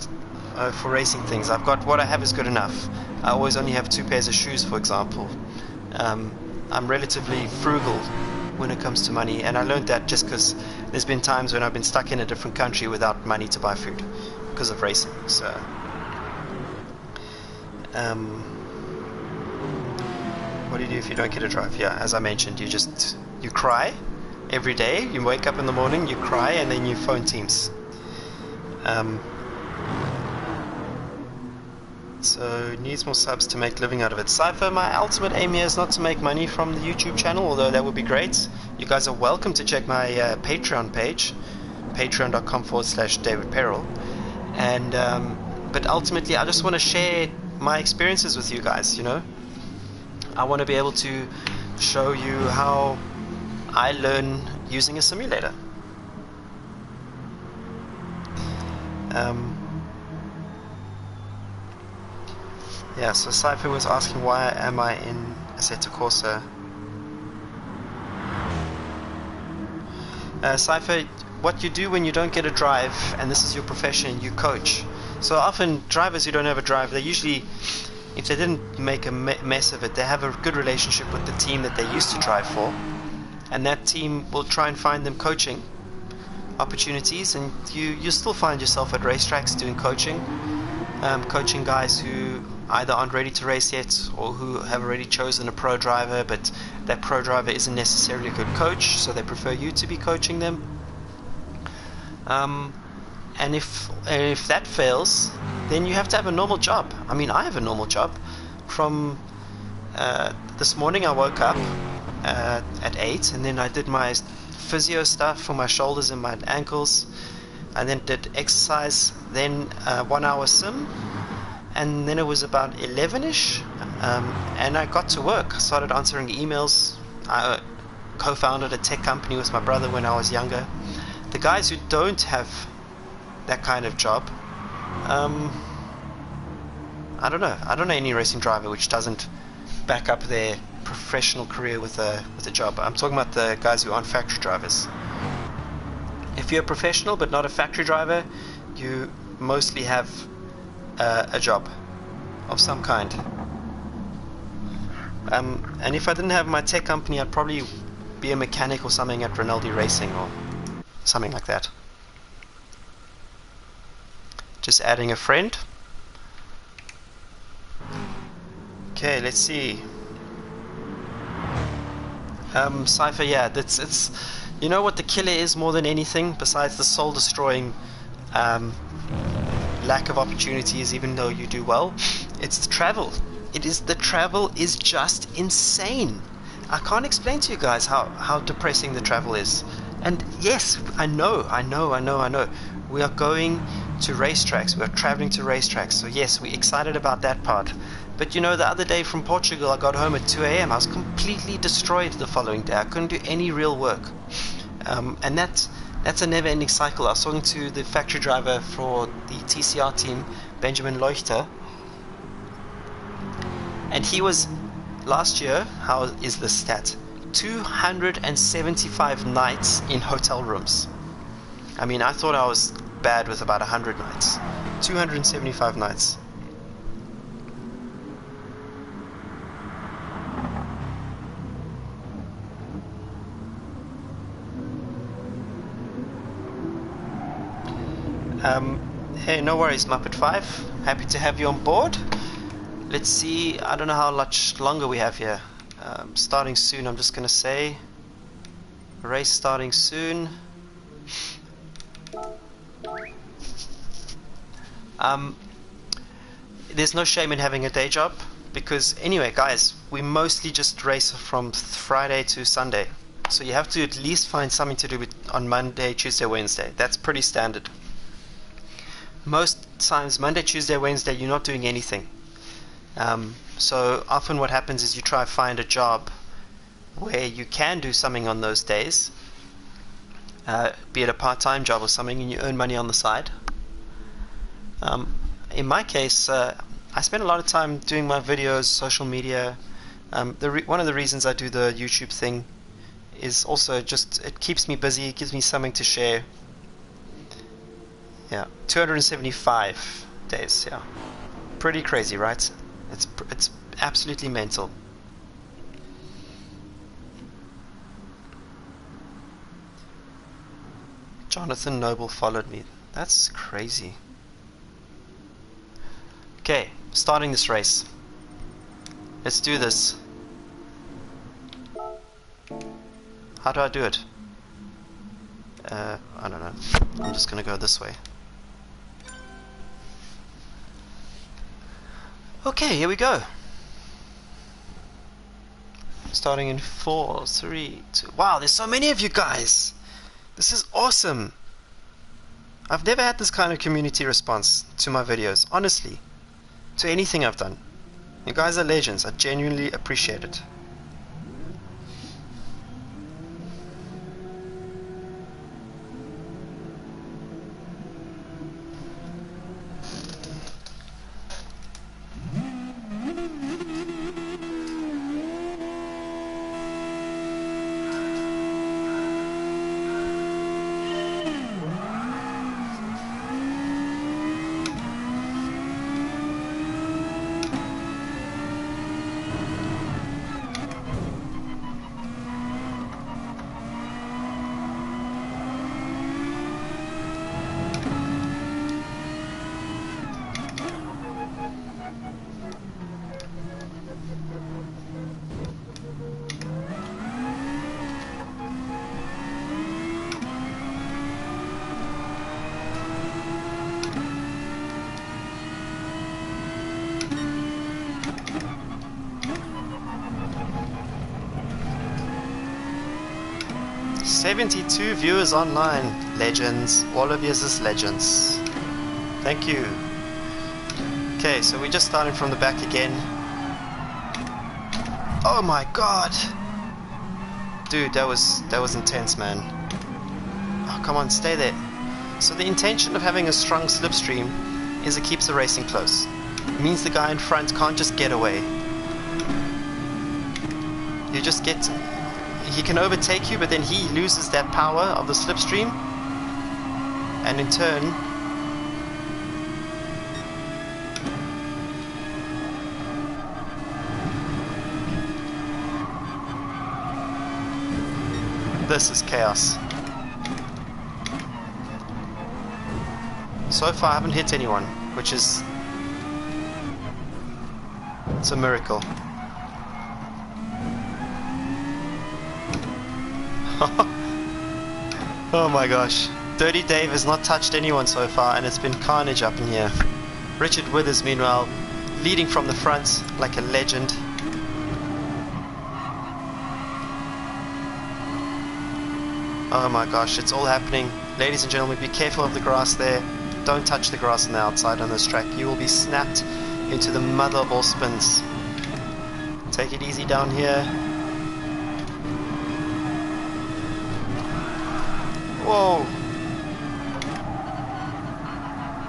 for racing things. I've got, what I have is good enough. I always only have 2 pairs of shoes, for example. I'm relatively frugal when it comes to money, and I learned that just because there's been times when I've been stuck in a different country without money to buy food because of racing. So what do you do if you don't get a drive? Yeah, as I mentioned, you cry every day. You wake up in the morning, you cry, and then you phone teams. So needs more subs to make living out of it. Cypher, my ultimate aim here is not to make money from the YouTube channel, although that would be great. You guys are welcome to check my Patreon page, patreon.com/David Perrell. And but ultimately, I just want to share my experiences with you guys. You know, I want to be able to show you how I learn using a simulator. Yeah, so Cypher was asking why am I in Assetto Corsa. Cypher, what you do when you don't get a drive, and this is your profession, you coach. So often drivers who don't have a drive, they usually, if they didn't make a mess of it, they have a good relationship with the team that they used to drive for, and that team will try and find them coaching opportunities, and you still find yourself at racetracks doing coaching, coaching guys who either aren't ready to race yet or who have already chosen a pro driver, but that pro driver isn't necessarily a good coach, so they prefer you to be coaching them. And if that fails, then you have to have a normal job. I mean, I have a normal job. From this morning I woke up at 8, and then I did my physio stuff for my shoulders and my ankles, and then did exercise, then 1 hour sim, and then it was about 11ish, and I got to work. I started answering emails. I co-founded a tech company with my brother when I was younger. The guys who don't have that kind of job, I don't know any racing driver which doesn't back up their professional career with a job. I'm talking about the guys who aren't factory drivers. If you're a professional but not a factory driver, you mostly have a job of some kind. And if I didn't have my tech company, I'd probably be a mechanic or something at Rinaldi Racing or something like that. Just adding a friend. Okay, let's see. Cypher, yeah, it's you know what the killer is more than anything, besides the soul-destroying lack of opportunities, even though you do well. It's the travel. The travel is just insane. I can't explain to you guys how depressing the travel is. And yes, I know. We are going to racetracks. We are traveling to racetracks. So yes, we're excited about that part. But you know, the other day from Portugal, I got home at 2 a.m. I was completely destroyed the following day. I couldn't do any real work. And that's a never-ending cycle. I was talking to the factory driver for the TCR team, Benjamin Leuchter. And he was, last year, how is the stat? 275 nights in hotel rooms. I mean, I thought I was bad with about 100 nights. 275 nights. Hey, no worries, Muppet 5. Happy to have you on board. Let's see, I don't know how much longer we have here. Starting soon, I'm just going to say. Race starting soon. There's no shame in having a day job, because anyway, guys, we mostly just race from Friday to Sunday. So you have to at least find something to do on Monday, Tuesday, Wednesday. That's pretty standard. Most times, Monday, Tuesday, Wednesday, you're not doing anything. So often what happens is you try to find a job where you can do something on those days, be it a part-time job or something, and you earn money on the side. In my case, I spend a lot of time doing my videos, social media. One of the reasons I do the YouTube thing is also just, it keeps me busy, it gives me something to share. Yeah, 275 days, yeah. Pretty crazy, right? It's absolutely mental. Jonathan Noble followed me. That's crazy. Okay, starting this race. Let's do this. How do I do it? I don't know. I'm just gonna go this way. Okay, here we go. Starting in 4, 3, 2. Wow, there's so many of you guys. This is awesome. I've never had this kind of community response to my videos, honestly. To anything I've done. You guys are legends. I genuinely appreciate it. 72 viewers online. Legends. All of yous is legends. Thank you. Okay, so we just started from the back again. Oh my god! Dude, that was intense, man. Oh, come on, stay there. So the intention of having a strong slipstream is it keeps the racing close. It means the guy in front can't just get away. You just get... He can overtake you, but then he loses that power of the slipstream. And in turn... This is chaos. So far I haven't hit anyone, which is... It's a miracle. Oh my gosh. Dirty Dave has not touched anyone so far, and it's been carnage up in here. Richard Withers, meanwhile, leading from the front like a legend. Oh my gosh, it's all happening. Ladies and gentlemen, be careful of the grass there. Don't touch the grass on the outside on this track. You will be snapped into the mother of all spins. Take it easy down here. Whoa!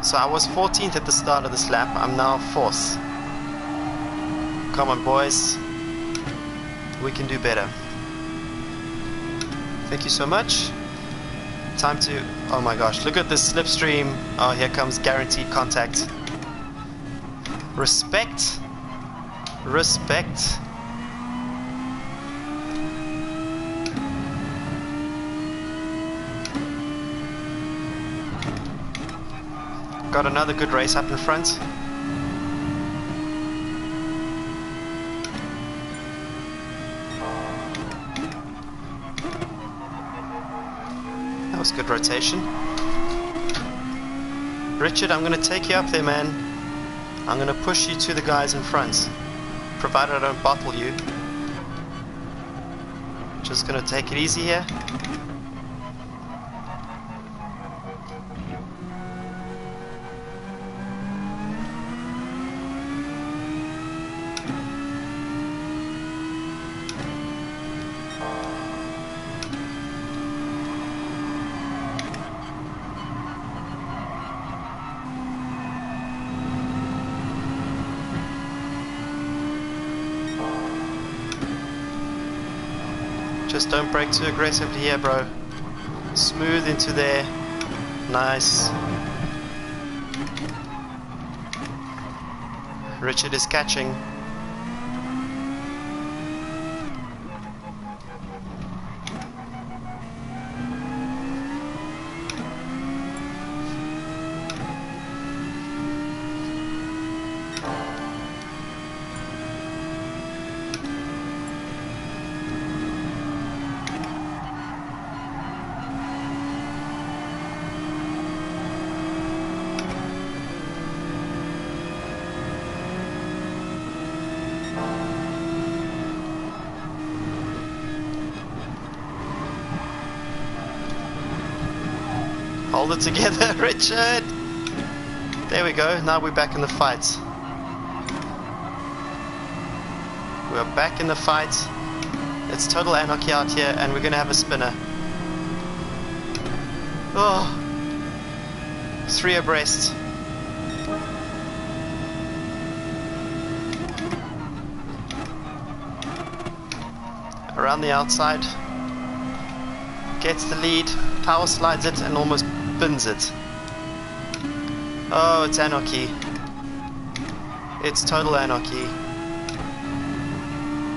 So I was 14th at the start of this lap. I'm now 4th. Come on, boys. We can do better. Thank you so much. Time to... Oh my gosh, look at this slipstream. Oh, here comes guaranteed contact. Respect. Respect. Got another good race up in front. That was good rotation. Richard, I'm going to take you up there, man. I'm going to push you to the guys in front, provided I don't bottle you. Just going to take it easy here. Just don't brake too aggressively here, bro. Smooth into there. Nice. Richard is catching. Hold it together, Richard! There we go, now we're back in the fight. We're back in the fight. It's total anarchy out here, and we're gonna have a spinner. Oh! 3 abreast. Around the outside. Gets the lead, power slides it, and almost bins it. Oh, it's anarchy. It's total anarchy.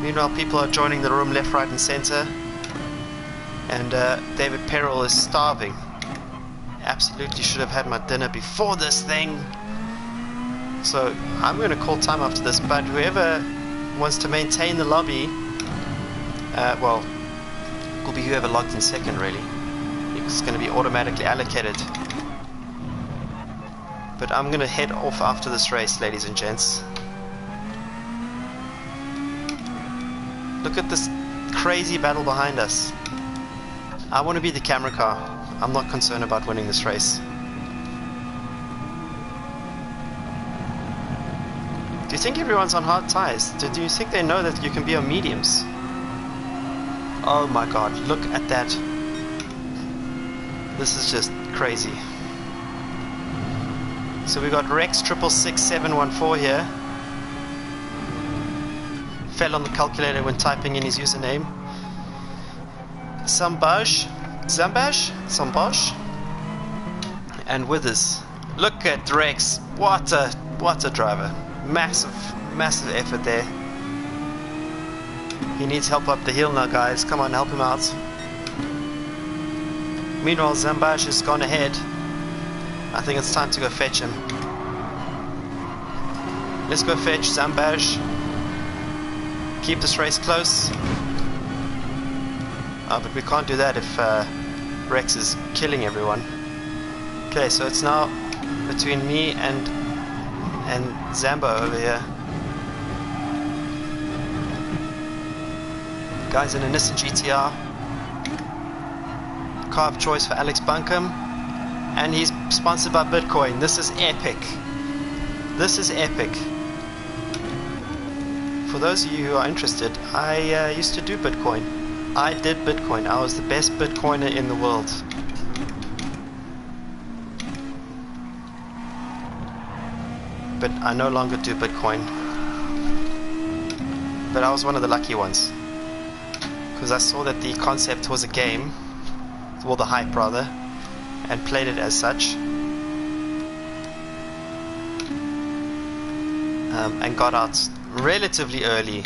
Meanwhile, people are joining the room left, right, and center. And David Perrell is starving. Absolutely should have had my dinner before this thing. So I'm going to call time after this, but whoever wants to maintain the lobby, well, will be whoever logged in second, really. It's going to be automatically allocated. But I'm going to head off after this race, ladies and gents. Look at this crazy battle behind us. I want to be the camera car. I'm not concerned about winning this race. Do you think everyone's on hard tyres? Do you think they know that you can be on mediums? Oh my god, look at that. This is just crazy. So we got Rex 666714 here. Fell on the calculator when typing in his username. Zambash, and Withers. Look at Rex. What a driver. Massive effort there. He needs help up the hill now, guys. Come on, help him out. Meanwhile, Zambash has gone ahead. I think it's time to go fetch him. Let's go fetch Zambash. Keep this race close. But we can't do that if Rex is killing everyone. Okay, so it's now between me and Zambo over here. Guys in a Nissan GTR. Car of choice for Alex Buncombe. And he's sponsored by Bitcoin. This is epic. This is epic. For those of you who are interested, I used to do Bitcoin. I did Bitcoin. I was the best Bitcoiner in the world. But I no longer do Bitcoin. But I was one of the lucky ones. Because I saw that the concept was a game, or the hype rather, and played it as such. And got out relatively early.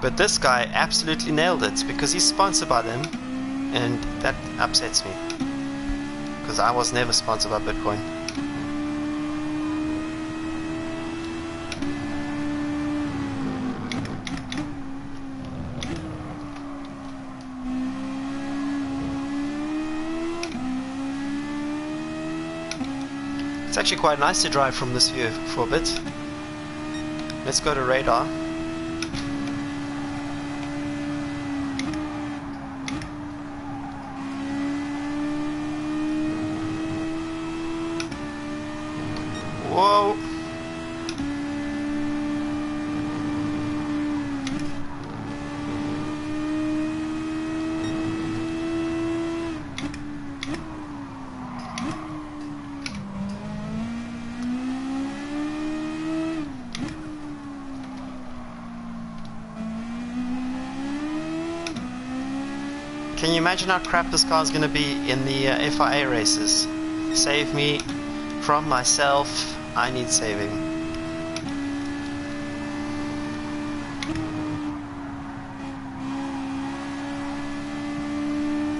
But this guy absolutely nailed it because he's sponsored by them, and that upsets me because I was never sponsored by Bitcoin. It's actually quite nice to drive from this view for a bit. Let's go to radar. Whoa! Can you imagine how crap this car is going to be in the FIA races? Save me from myself. I need saving.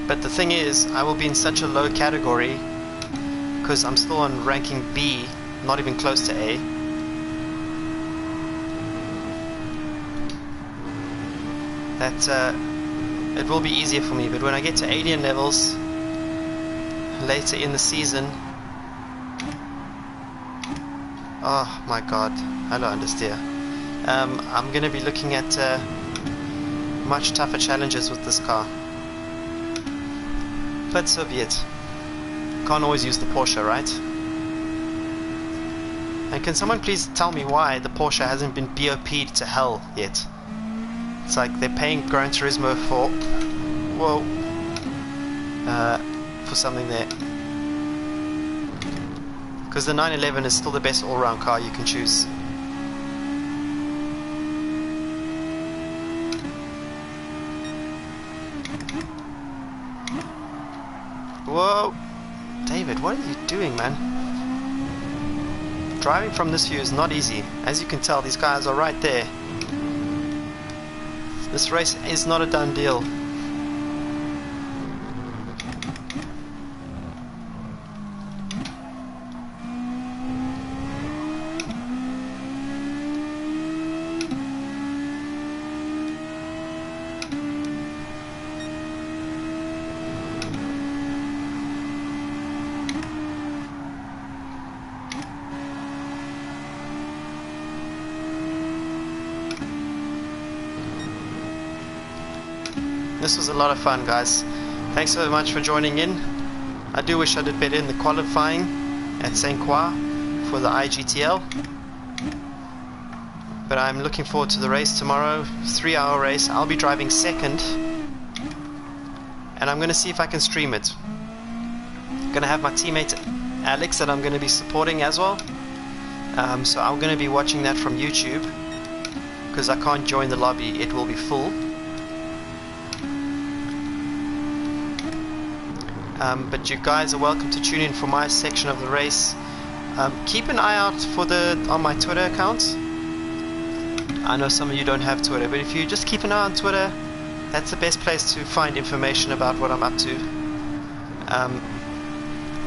But the thing is, I will be in such a low category because I'm still on ranking B, not even close to A. That it will be easier for me, but when I get to alien levels later in the season, oh my god, hello Understeer. I'm going to be looking at much tougher challenges with this car. But so be it. Can't always use the Porsche, right? And can someone please tell me why the Porsche hasn't been BOP'd to hell yet? It's like they're paying Gran Turismo for... Whoa. For something there. Because the 911 is still the best all-round car you can choose. Whoa! David, what are you doing, man? Driving from this view is not easy. As you can tell, these guys are right there. This race is not a done deal. This was a lot of fun, guys. Thanks so much for joining in. I do wish I did better in the qualifying at St. Croix for the IGTL. But I'm looking forward to the race tomorrow. 3-hour race. I'll be driving second. And I'm going to see if I can stream it. I'm going to have my teammate Alex that I'm going to be supporting as well. So I'm going to be watching that from YouTube. Because I can't join the lobby. It will be full. But you guys are welcome to tune in for my section of the race. Keep an eye out for on my Twitter account. I know some of you don't have Twitter, but if you just keep an eye on Twitter, that's the best place to find information about what I'm up to.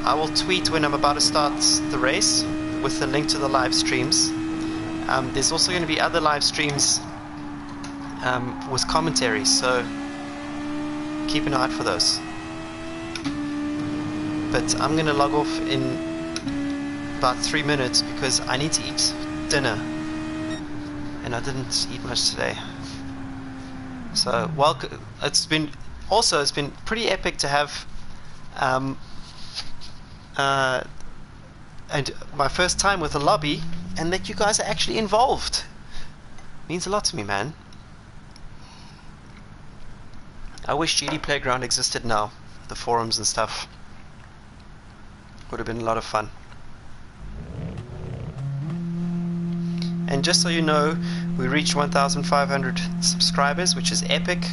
I will tweet when I'm about to start the race with the link to the live streams. There's also going to be other live streams with commentary, so keep an eye out for those. But I'm going to log off in about 3 minutes because I need to eat dinner. And I didn't eat much today. So, welcome. It's been pretty epic to have and my first time with a lobby, and that you guys are actually involved. Means a lot to me, man. I wish GD Playground existed now. The forums and stuff. Would have been a lot of fun. And just so you know, we reached 1,500 subscribers, which is epic.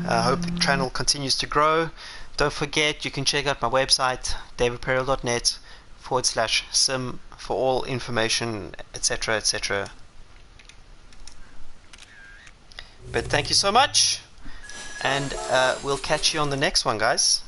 I hope the channel continues to grow. Don't forget, you can check out my website, davidperel.net/sim for all information, etc., etc. But thank you so much, and we'll catch you on the next one, guys.